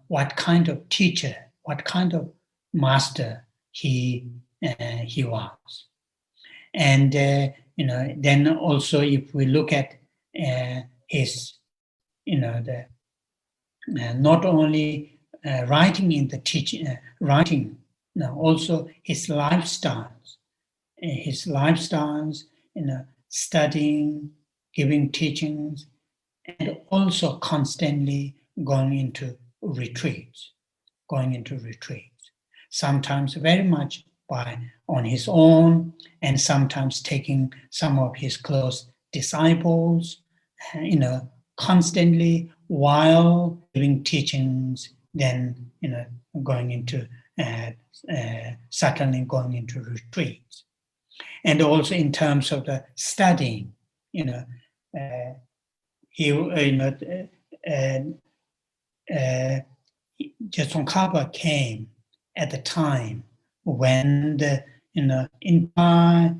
what kind of teacher, what kind of master he was. And, then also if we look at his, not only writing in the teaching, also his lifestyles, studying, giving teachings, and also constantly going into retreats. Sometimes very much on his own, and sometimes taking some of his close disciples, constantly while giving teachings, then, going into, certainly going into retreats. And also in terms of the studying, Geshe Tsongkhapa came at the time when the, entire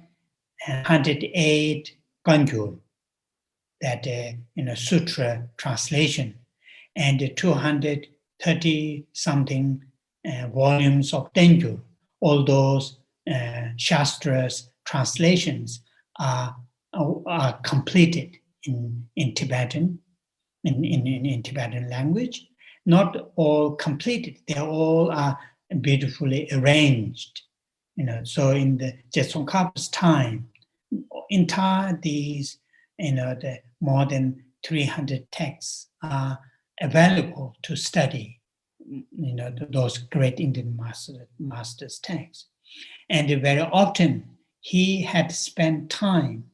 108 Gangyur, that, sutra translation, and the 230 something volumes of Tengyur, all those Shastras translations are completed in Tibetan, in Tibetan language. Not all completed, they all are beautifully arranged. So in the Geshe Tsongkhapa's time, entire these, the more than 300 texts are available to study, those great Indian masters' texts. And very often he had spent time,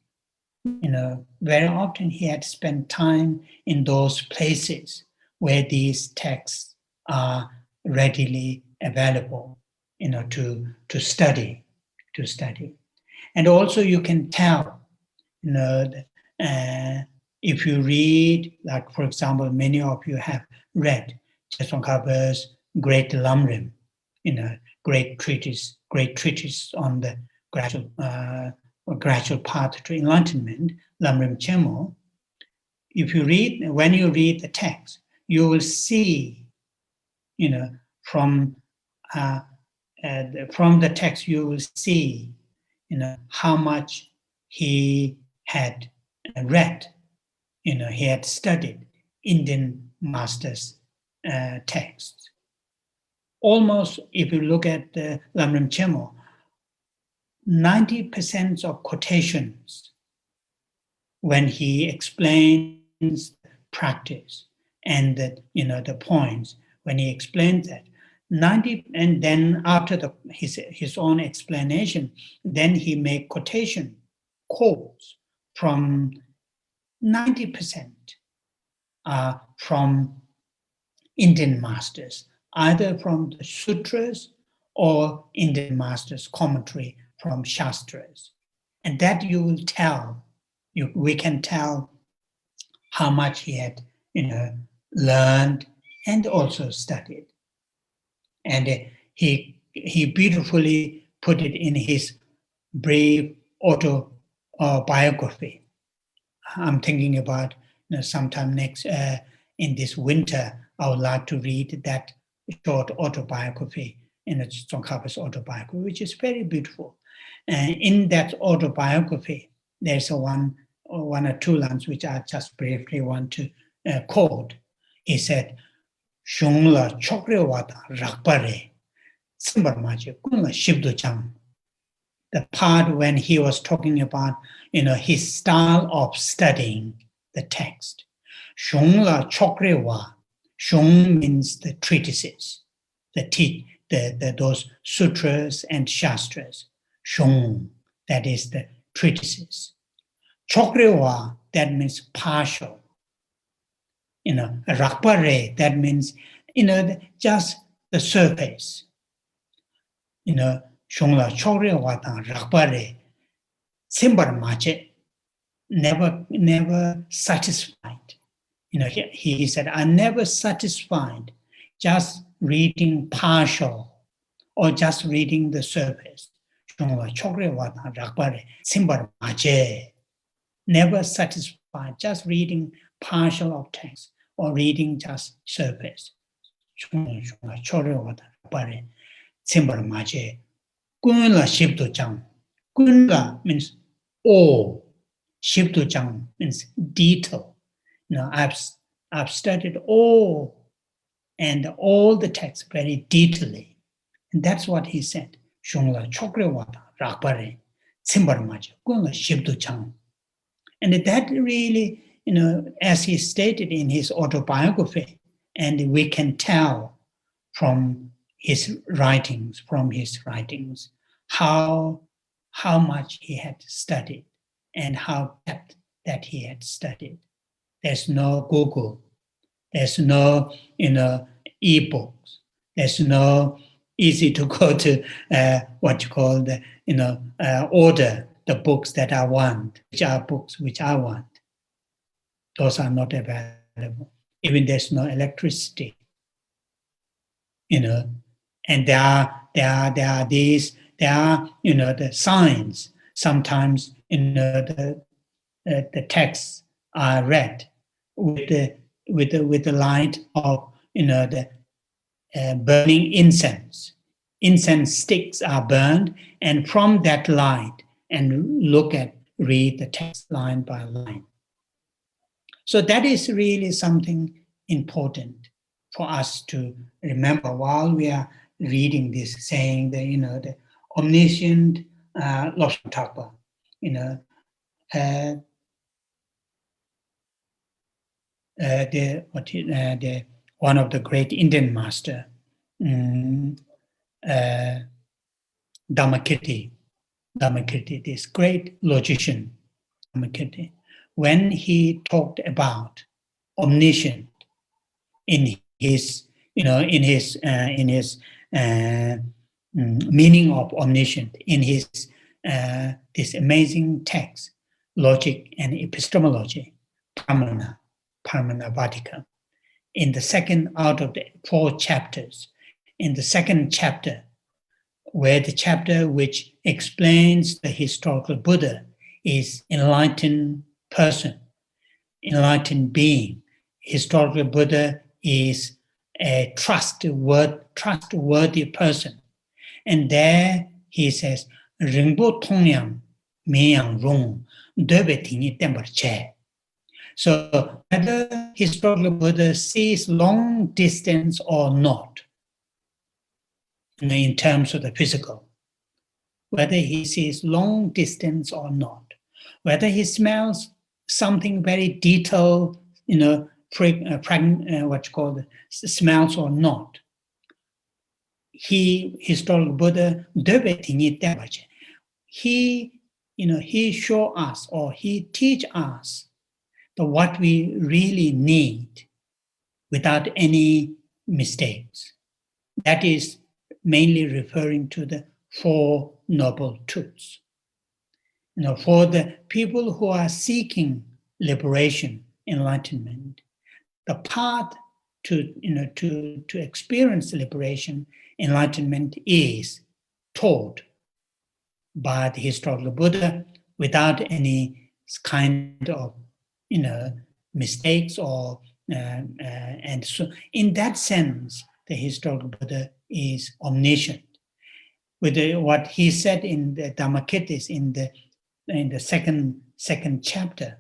very often he had spent time in those places where these texts are readily available, to study. And also you can tell, if you read, like for example, many of you have read Geshe Tsongkhapa's Great Lamrim, great treatise on the gradual path to enlightenment, Lamrim Chemo. When you read the text, you will see, from the text, you will see, how much he had read, he had studied Indian masters' texts. Almost, if you look at the Lamrim Chemo, 90% of quotations when he explains practice and the points, when he explains that, 90, and then after his own explanation, then he make quotes from 90% from Indian masters, either from the sutras or Indian masters' commentary from Shastras. And that you will tell, we can tell how much he had, learned and also studied. And he beautifully put it in his brief autobiography, I'm thinking about, sometime next, in this winter, I would like to read that short autobiography, Tsongkhapa's autobiography, which is very beautiful. And in that autobiography, there's one or two lines which I just briefly want to quote. He said, "Shungla chokrewata rakpare, simbarmaje kunla shibdu chang." The part when he was talking about, his style of studying the text. Shungla chokrewa. Shung means the treatises, those sutras and shastras. Shung, that is the treatises. Chokrewa, that means partial. Rakpare, that means, just the surface. Shungla chokrewa tang rakpare, simbar mache, never satisfied. He said, I'm never satisfied just reading partial or just reading the surface. Never satisfied just reading partial of text or reading just surface. Kunla shibdu chang. Kunla means all. Shibdu chang means detail. I've studied all the texts very detailedly. And that's what he said. Shungla chokrewata rakpare simbarmaja kunla shibdu chang. And that really, as he stated in his autobiography, and we can tell from his writings, how much he had studied and how depth that he had studied. There's no Google. There's no, e-books. There's no easy to go to what you call the, order the books that I want, which are books which I want. Those are not available. Even there's no electricity, and there are the signs. Sometimes, the texts are read with the light of the burning incense. Incense sticks are burned, and from that light, and read the text line by line. So that is really something important for us to remember while we are reading this, saying that the omniscient Lama Tsongkhapa, one of the great Indian master, Dhammakirti, this great logician, Dhammakirti, when he talked about omniscient in his meaning of omniscient, in his this amazing text, Logic and Epistemology, Pramana Vatika. In the second out of the 4 chapters, in the second chapter, where the chapter which explains the historical Buddha is enlightened person, enlightened being. Historical Buddha is a trustworthy person. And there he says, Ringpo Tongyang Meyang Rung Debe Tingi Tembar Che. So whether historical Buddha sees long distance or not, in terms of the physical, whether he sees long distance or not, whether he smells something very detailed, smells or not, historical Buddha, he show us or he teach us what we really need without any mistakes. That is mainly referring to the 4 noble truths. For the people who are seeking liberation, enlightenment, the path to experience liberation, enlightenment is taught by the historical Buddha without any kind of mistakes or and so in that sense, the historical Buddha is omniscient. With what he said in the Dhammakittis in the second chapter,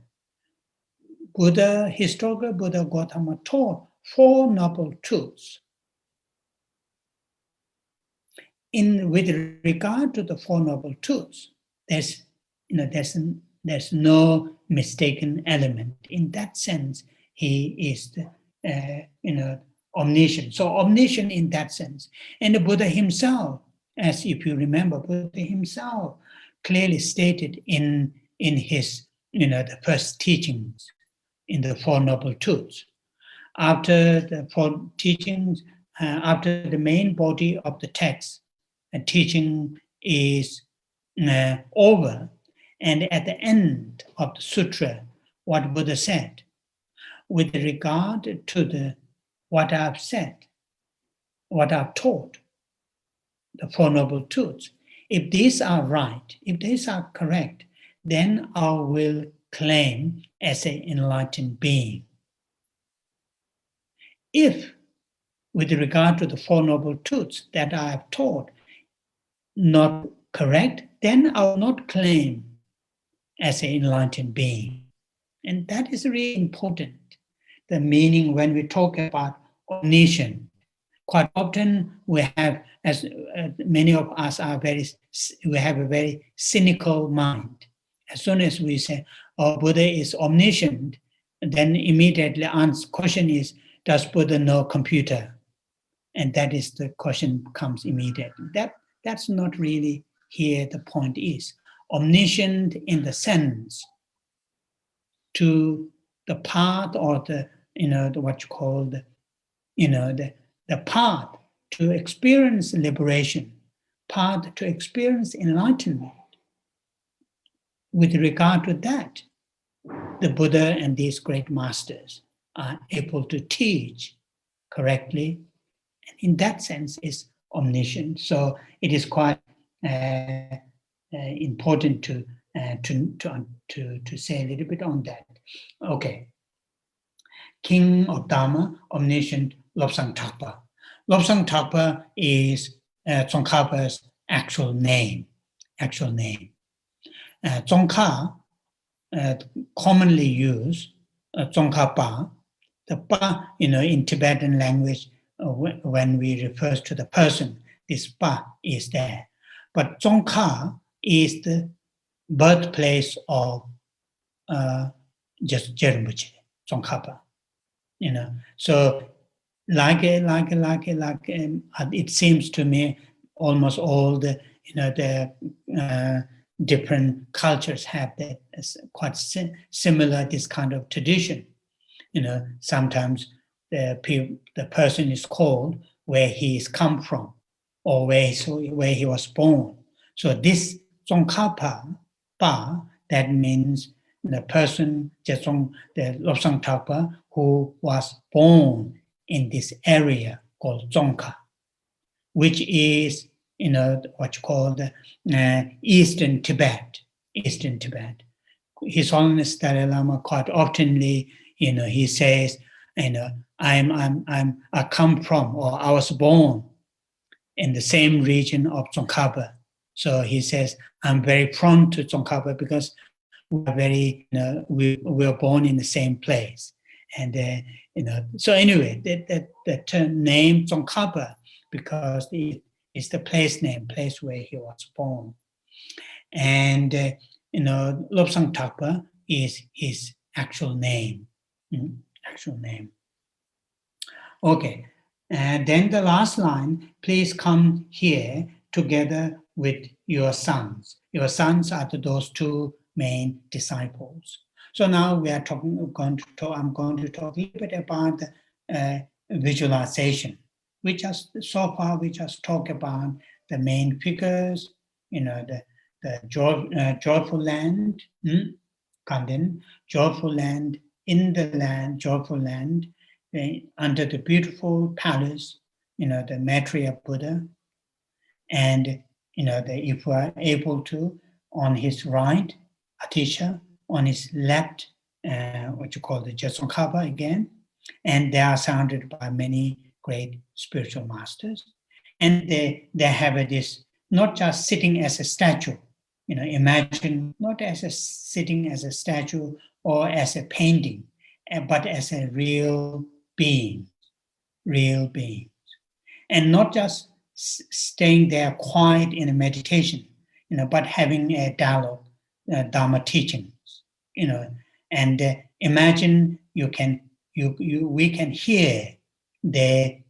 historical Buddha Gautama taught 4 noble truths. With regard to the 4 noble truths, there's no mistaken element. In that sense, he is omniscient. So omniscient in that sense. And the Buddha himself, as if you remember, Buddha himself clearly stated in his the first teachings in the 4 noble truths. After the 4 teachings, after the main body of the text, the teaching is over, and at the end of the sutra, what Buddha said, with regard to what I've said, what I've taught, the 4 noble truths, if these are right, if these are correct, then I will claim as an enlightened being. If, with regard to the 4 noble truths that I have taught, not correct, then I will not claim as an enlightened being. And that is really important. The meaning when we talk about omniscience, quite often we have, as many of us are we have a very cynical mind. As soon as we say, oh, Buddha is omniscient, then immediately answer question is, does Buddha know computer? And that is the question comes immediately. That's not really here the point is. Omniscient in the sense to the path or what you call the path to experience liberation, path to experience enlightenment. With regard to that, the Buddha and these great masters are able to teach correctly, and in that sense is omniscient. So it is quite important to say a little bit on that. Okay. King of Dharma, omniscient Lobsang Thakpa. Lobsang Thakpa is Tsongkhapa's actual name. Tsongkha, commonly used, Tsongkhapa. The pa, in Tibetan language, when we refer to the person, this pa is there. But Tsongkha is the birthplace of just Rinpoche, Tsongkhapa. So like it seems to me, almost all the different cultures have that quite similar this kind of tradition. Sometimes the person is called where he is come from or where he was born. So this Tsongkhapa pa, that means the person, the Lobsang Thakpa, who was born in this area called Tsongkha, which is what you call the Eastern Tibet. His Holiness Dalai Lama quite oftenly, he says, I come from, or I was born in the same region of Tsongkhapa. So he says, I'm very prone to Tsongkhapa because we were born in the same place. And, so anyway, the term name Tsongkhapa, because it's the place where he was born. And, Lobsang Thakpa is his actual name. Okay, and then the last line, please come here together with your sons. Your sons are those 2 main disciples. So now we are I'm going to talk a little bit about visualization. So far we just talk about the main figures, the joyful land, Ganden, joyful land, in the land, joyful land, under the beautiful palace, the Maitreya Buddha, and if we are able to, on his right, Atisha, on his left, what you call the Geshe Tashi again, and they are surrounded by many great spiritual masters, and they have this not just sitting as a statue, imagine not as a sitting as a statue or as a painting, but as a real being, and not just staying there quiet in a meditation, but having a dialogue, Dharma teachings, and imagine we can hear they,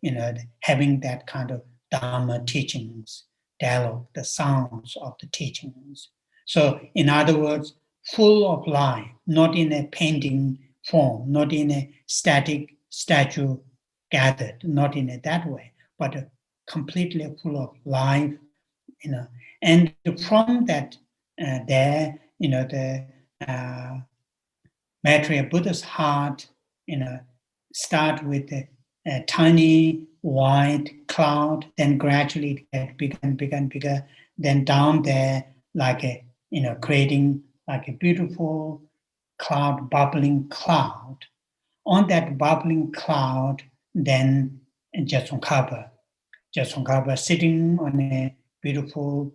having that kind of Dharma teachings, dialogue, the sounds of the teachings. So, in other words, full of life, not in a painting form, not in a static statue gathered, not in a that way, but completely full of life, and from that, the Maitreya Buddha's heart, start with a tiny white cloud, then gradually get bigger and bigger and bigger, then down there like a, creating like a beautiful cloud, bubbling cloud. On that bubbling cloud, then Geshe Tashi sitting on a beautiful,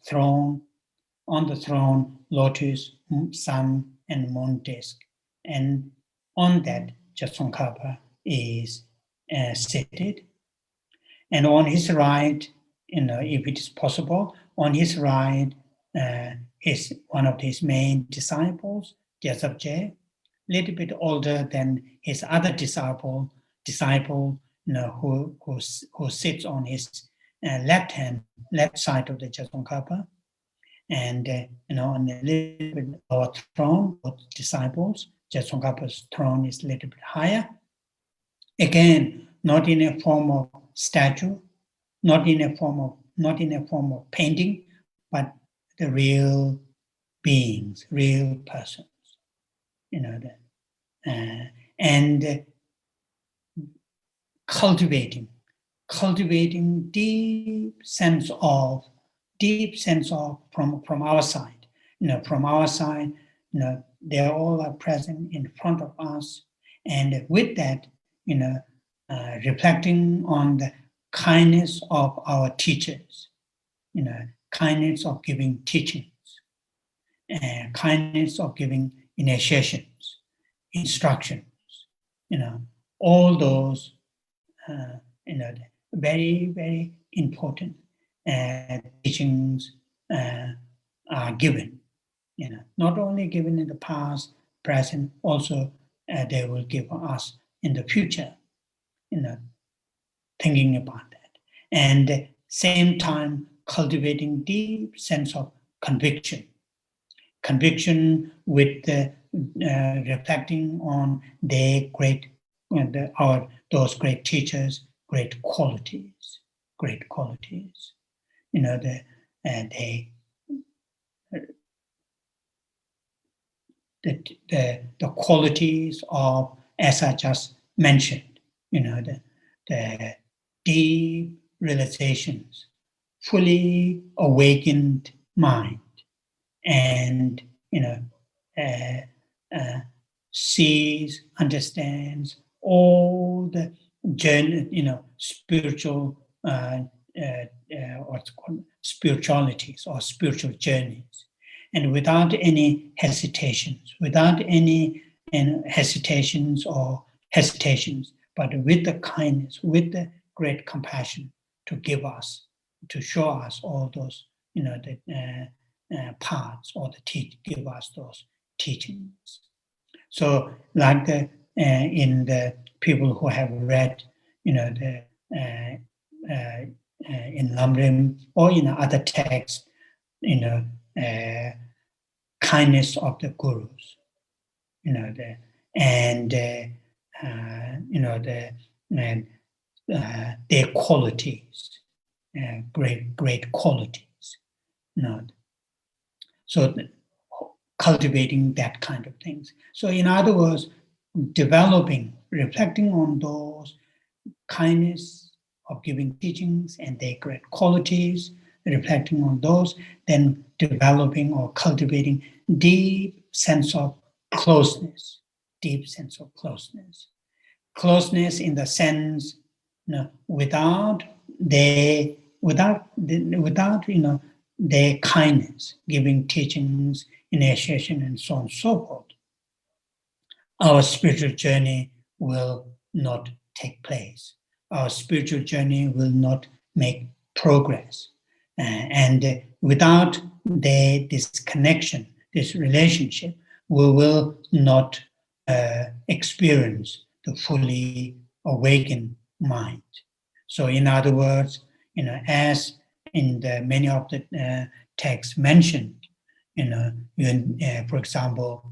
throne. On the throne, lotus, sun, and moon disk, and on that Geshe Tashi is seated, and on his right, if it is possible, on his right is one of his main disciples, Geshe, little bit older than his other disciple, who sits on his left side of the Geshe Tashi. And, on a little bit lower throne, both disciples, Geshe Tashi's throne is a little bit higher. Again, not in a form of statue, not in a form of painting, but the real beings, real persons, and cultivating deep sense of from our side, they all are present in front of us, and with that, reflecting on the kindness of our teachers, kindness of giving teachings, kindness of giving initiations, instructions, all those, very, very important teachings are given, not only given in the past, present, also they will give us in the future, thinking about that. And same time, cultivating deep sense of conviction with reflecting on their great, those great teachers, great qualities. The qualities of, as I just mentioned, the deep realizations, fully awakened mind, and sees, understands all the journey, spiritual what's called spiritualities or spiritual journeys, and without any hesitations, but with the kindness, with the great compassion to give us, to show us all those, the paths, or give us those teachings. So, like in the people who have read, in Lamrim or in other texts, kindness of the gurus, their qualities, great qualities, So cultivating that kind of things. So in other words, reflecting on those kindness of giving teachings and their great qualities, reflecting on those, then developing or cultivating deep sense of closeness, deep sense of closeness. Closeness in the sense, without their kindness, giving teachings, initiation, and so on and so forth, our spiritual journey will not take place. Our spiritual journey will not make progress. And without this connection, this relationship, we will not experience the fully awakened mind. So in other words, as in many of the texts mentioned, for example,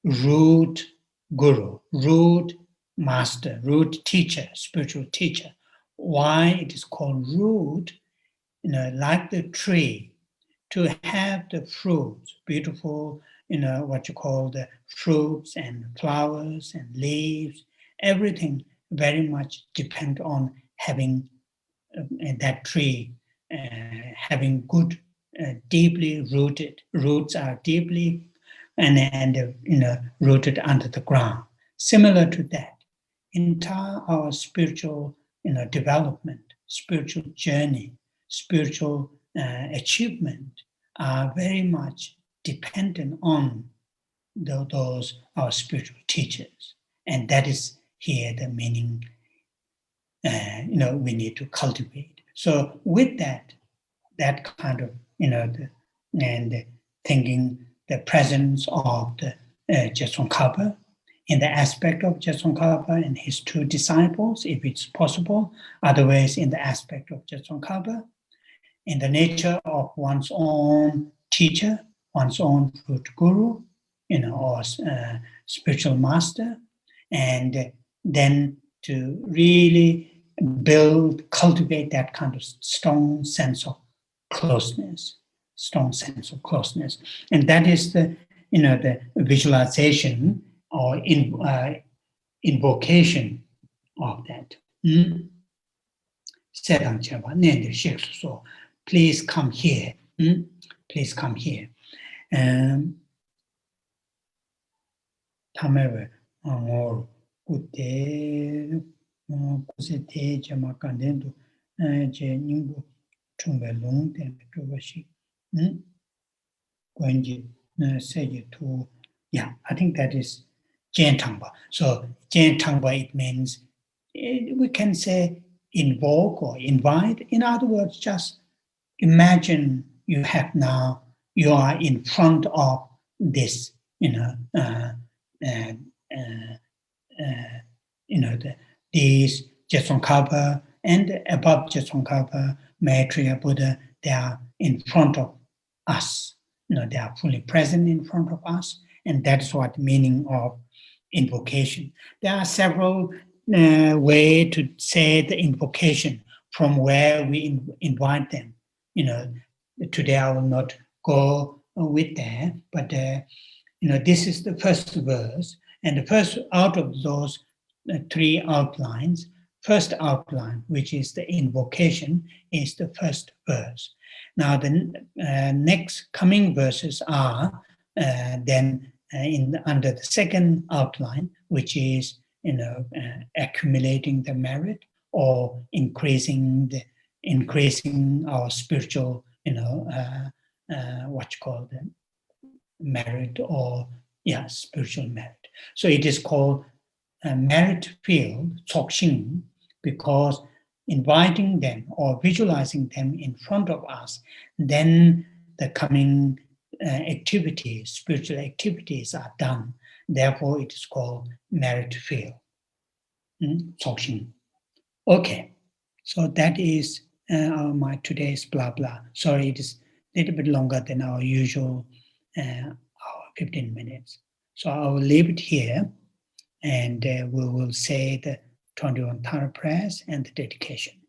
root guru, root master, root teacher, spiritual teacher. Why it is called root? Like the tree, to have the fruits, beautiful, what you call the fruits and flowers and leaves, everything very much depend on having that tree, having good, deeply rooted, roots are deeply and rooted under the ground. Similar to that, entire our spiritual development, spiritual journey, spiritual achievement are very much dependent on those our spiritual teachers, and that is here the meaning. We need to cultivate. So with that kind of and thinking the presence of the Geshe Tsongkhapa in the aspect of Geshe Tsongkhapa and his two disciples, if it's possible, otherwise in the aspect of Geshe Tsongkhapa, in the nature of one's own teacher, one's own root guru, or spiritual master, and then to really cultivate that kind of strong sense of closeness, and that is the visualization or invocation of that. So please come here. Please come here. Yeah, I think that is Jen Tangpa. So Jen Tangpa, it means, we can say invoke or invite. In other words, just imagine you are in front of this, these Geshe Tsongkhapa and above Geshe Tsongkhapa, Maitreya Buddha, they are in front of us. They are fully present in front of us, and that's what the meaning of invocation. There are several ways to say the invocation from where we invite them. Today I will not go with that, but this is the first verse, and the first out of those three outlines, first outline, which is the invocation, is the first verse. Now the next coming verses are then under the second outline, which is accumulating the merit or increasing our spiritual what you call the merit or spiritual merit. So it is called a merit field, Tsokshing, because inviting them or visualizing them in front of us, then the coming activities, spiritual activities are done. Therefore, it is called merit field, Tsokshing. Okay, so that is my today's blah blah. Sorry, it is a little bit longer than our usual our 15 minutes. So I will leave it here, and we will say the 21 Tantra prayers and the dedication.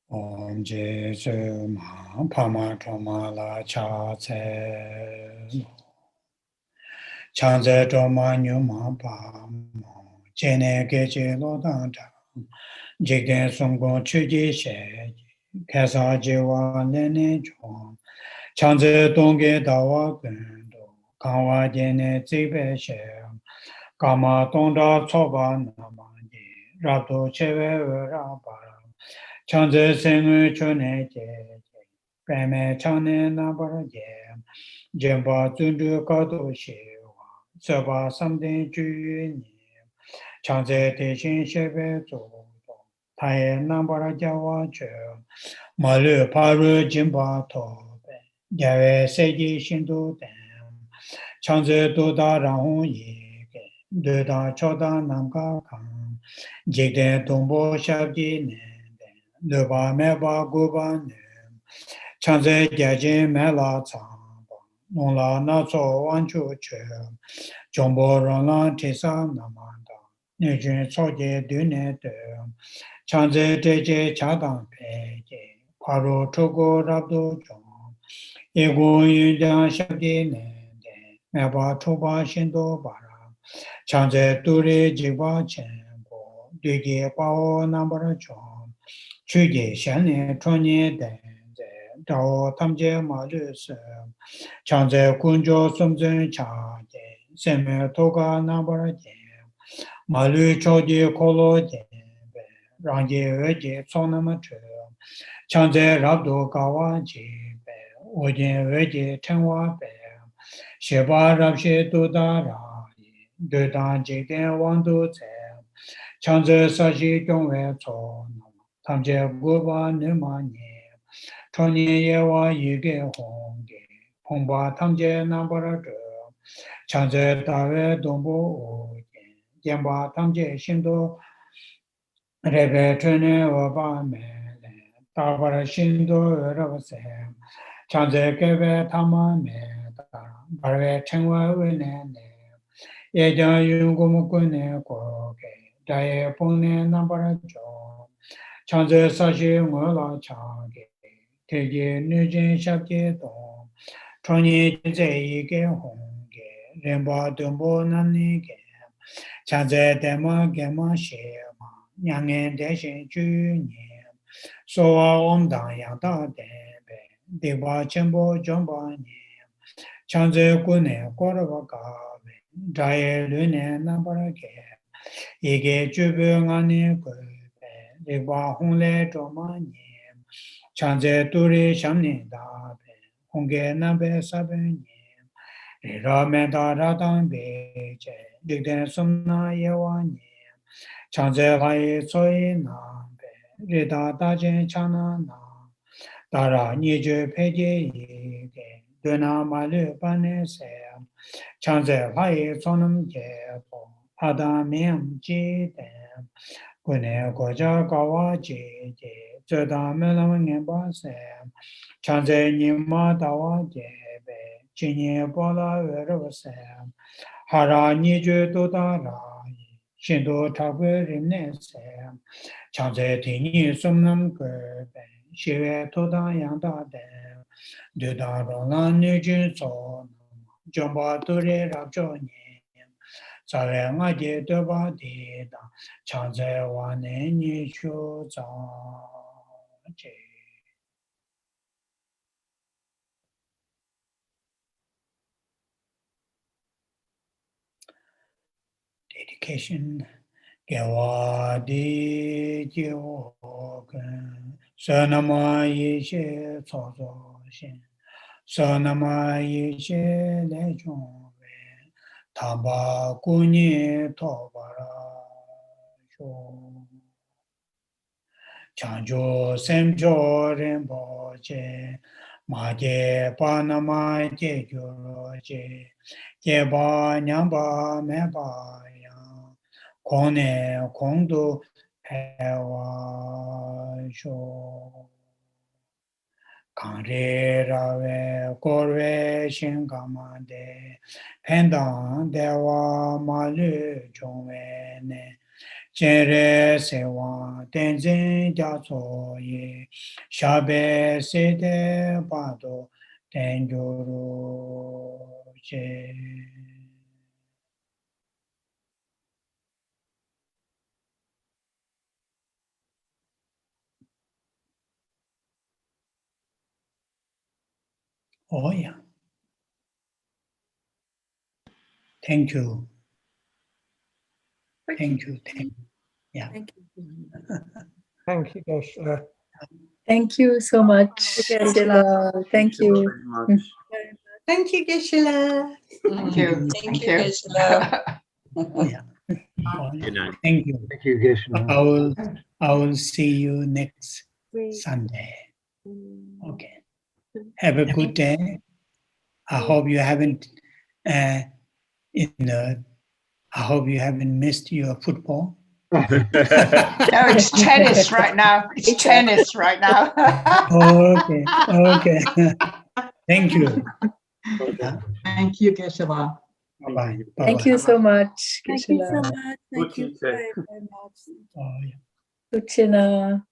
Om Geshe Ma Pama Toma La Cha Tse Chanze Doma Nyuma Pa Chene Geche Lodanta Jigden Songgon Chuji She Kesa Jiwa Lene Chong Chanze Dongge Dawa Gendo Kanwa Jene Zibe She Kama Tongda Tsoba Namanje Rato Chewe Rabara Chanze Sengwe Chone Je Peme Chane Nabara Je Jemba Zundu Kato Shewa Seba Samden Juni Chanze Teshin Shebe Zodo Taye Nambara Jawa Che Malu Paru Jimba Tobe Jawe Seji Shindu Dem Chanze Doda Rahun Yige Doda Choda Namka Kan Jigde Dombo Shabji Nende Luba Meba Guba Nem Chanze Gyajin Mela Tsamba Nongla Natso Wanchu Che Jombo Rolan Tisa Namanda Nijun Soje Dune De Chanze Deje Chadang Peje Paro Togo Rabdo Jom Ego Yunjan Shabdi Nende Meba Toba Shindo Bara Chanze Dure Jiba Chenpo Digi Pao Nambara Jom Chuje Shane Tonye Denze Dao Tamje Malu Se Chanze Kunjo Sumzen Chaje Seme Toga Nambara Je Malu Choji Kolo Je Rangi Veji Sonama Che Chanze Rabdo Kawa Je Ojin Veji Tenwa Be Sheba Rabshe Dudara Dudan Jigden Wandu Tse Chanze Sashi Jongwe Tso Tamje Guba Nima Nye Chonye Yewa Yige Honge Pongba Tamje Nambara De Chanze Tawe Dombo Oye Jemba Tamje Shindo Rebe Chone Oba Mele Tabara Shindo Rabase Chanze Kebe Tama Me Barwe Chengwa Wene Yejan Yungum Kune Koke Daye Pune Nambara Jo Chanze Sashi Ngola Chage Teje Nujin Shabje Dong Chonyi Jinze Yige Honge Remba Dumbo Namnige Chanze Dema Gema Shema Nyangen Deshin Junye Soa Omdang Yangda Debe Deba Chenpo Jomba Nye Chanze Kune Koraba Gabe Daye Lune Nambara Ge Ige Jubu Ngani Gube Deba Hongle Joma Nye Chanze Turi Shamni Dabe Honge Nabe Sabe Nye Ramenda Radang Beje Digden Sumna Yewa Nye Chanze Lai Soi Nambe Rida Dajin Chana Na Dara Nije Peje Yige Duna Malu Bane Se Chanze Lai Sonam Jebo Pada Miem Ji Dem Gune Goja Gawa Ji Ji Zeda Melam Ngemba Se Chanze Nima Dawa Jebe Jinye Bola Verva Se Hara Nije Dodara Shindo Tabwe Rimne Se Chanze Tini Sumnam Gurbe Shive Toda Yangda De Duda Rolan Nijin So Jomba Ture Rabjo Nye Zare Ngaje Doba Dida Chanze Wane Nishu Za Je Dedication Gewa Di Jiwogen Sanama Yishe Tsozo Shin Sanama Yishe Lechonwe Tamba Kunye Tobara Sho Chanjo Semjo Rinpoche Maje Panama Je Gyoroche Jeba Nyamba Meba Yang Kone Kongdu Pewa Sho Kanre Rave Korwe Shingamade Pendang Dewa Malu Chongwe Ne Chere Sewa Tenzin Jatso Ye Shabe Sede Bado Tenjuru Che Oh, yeah. Thank you. Thank you. Yeah. Thank you. Thank you, Geshe. Thank you so much, Sila. Thank you. very much. Thank you, Geshe. Thank you. Thank you, Geshe. Yeah. Good night. Thank you. Thank you, Geshe. I will see you next Sunday. Okay. Have a good day. I hope you haven't I hope you haven't missed your football. No, it's tennis right now. It's tennis right now. Okay. Thank you. Thank you, Geshe. Bye-bye. Thank you so much, Thank you so Geshe. much. Thank you very, very much. Oh, yeah. Suchina.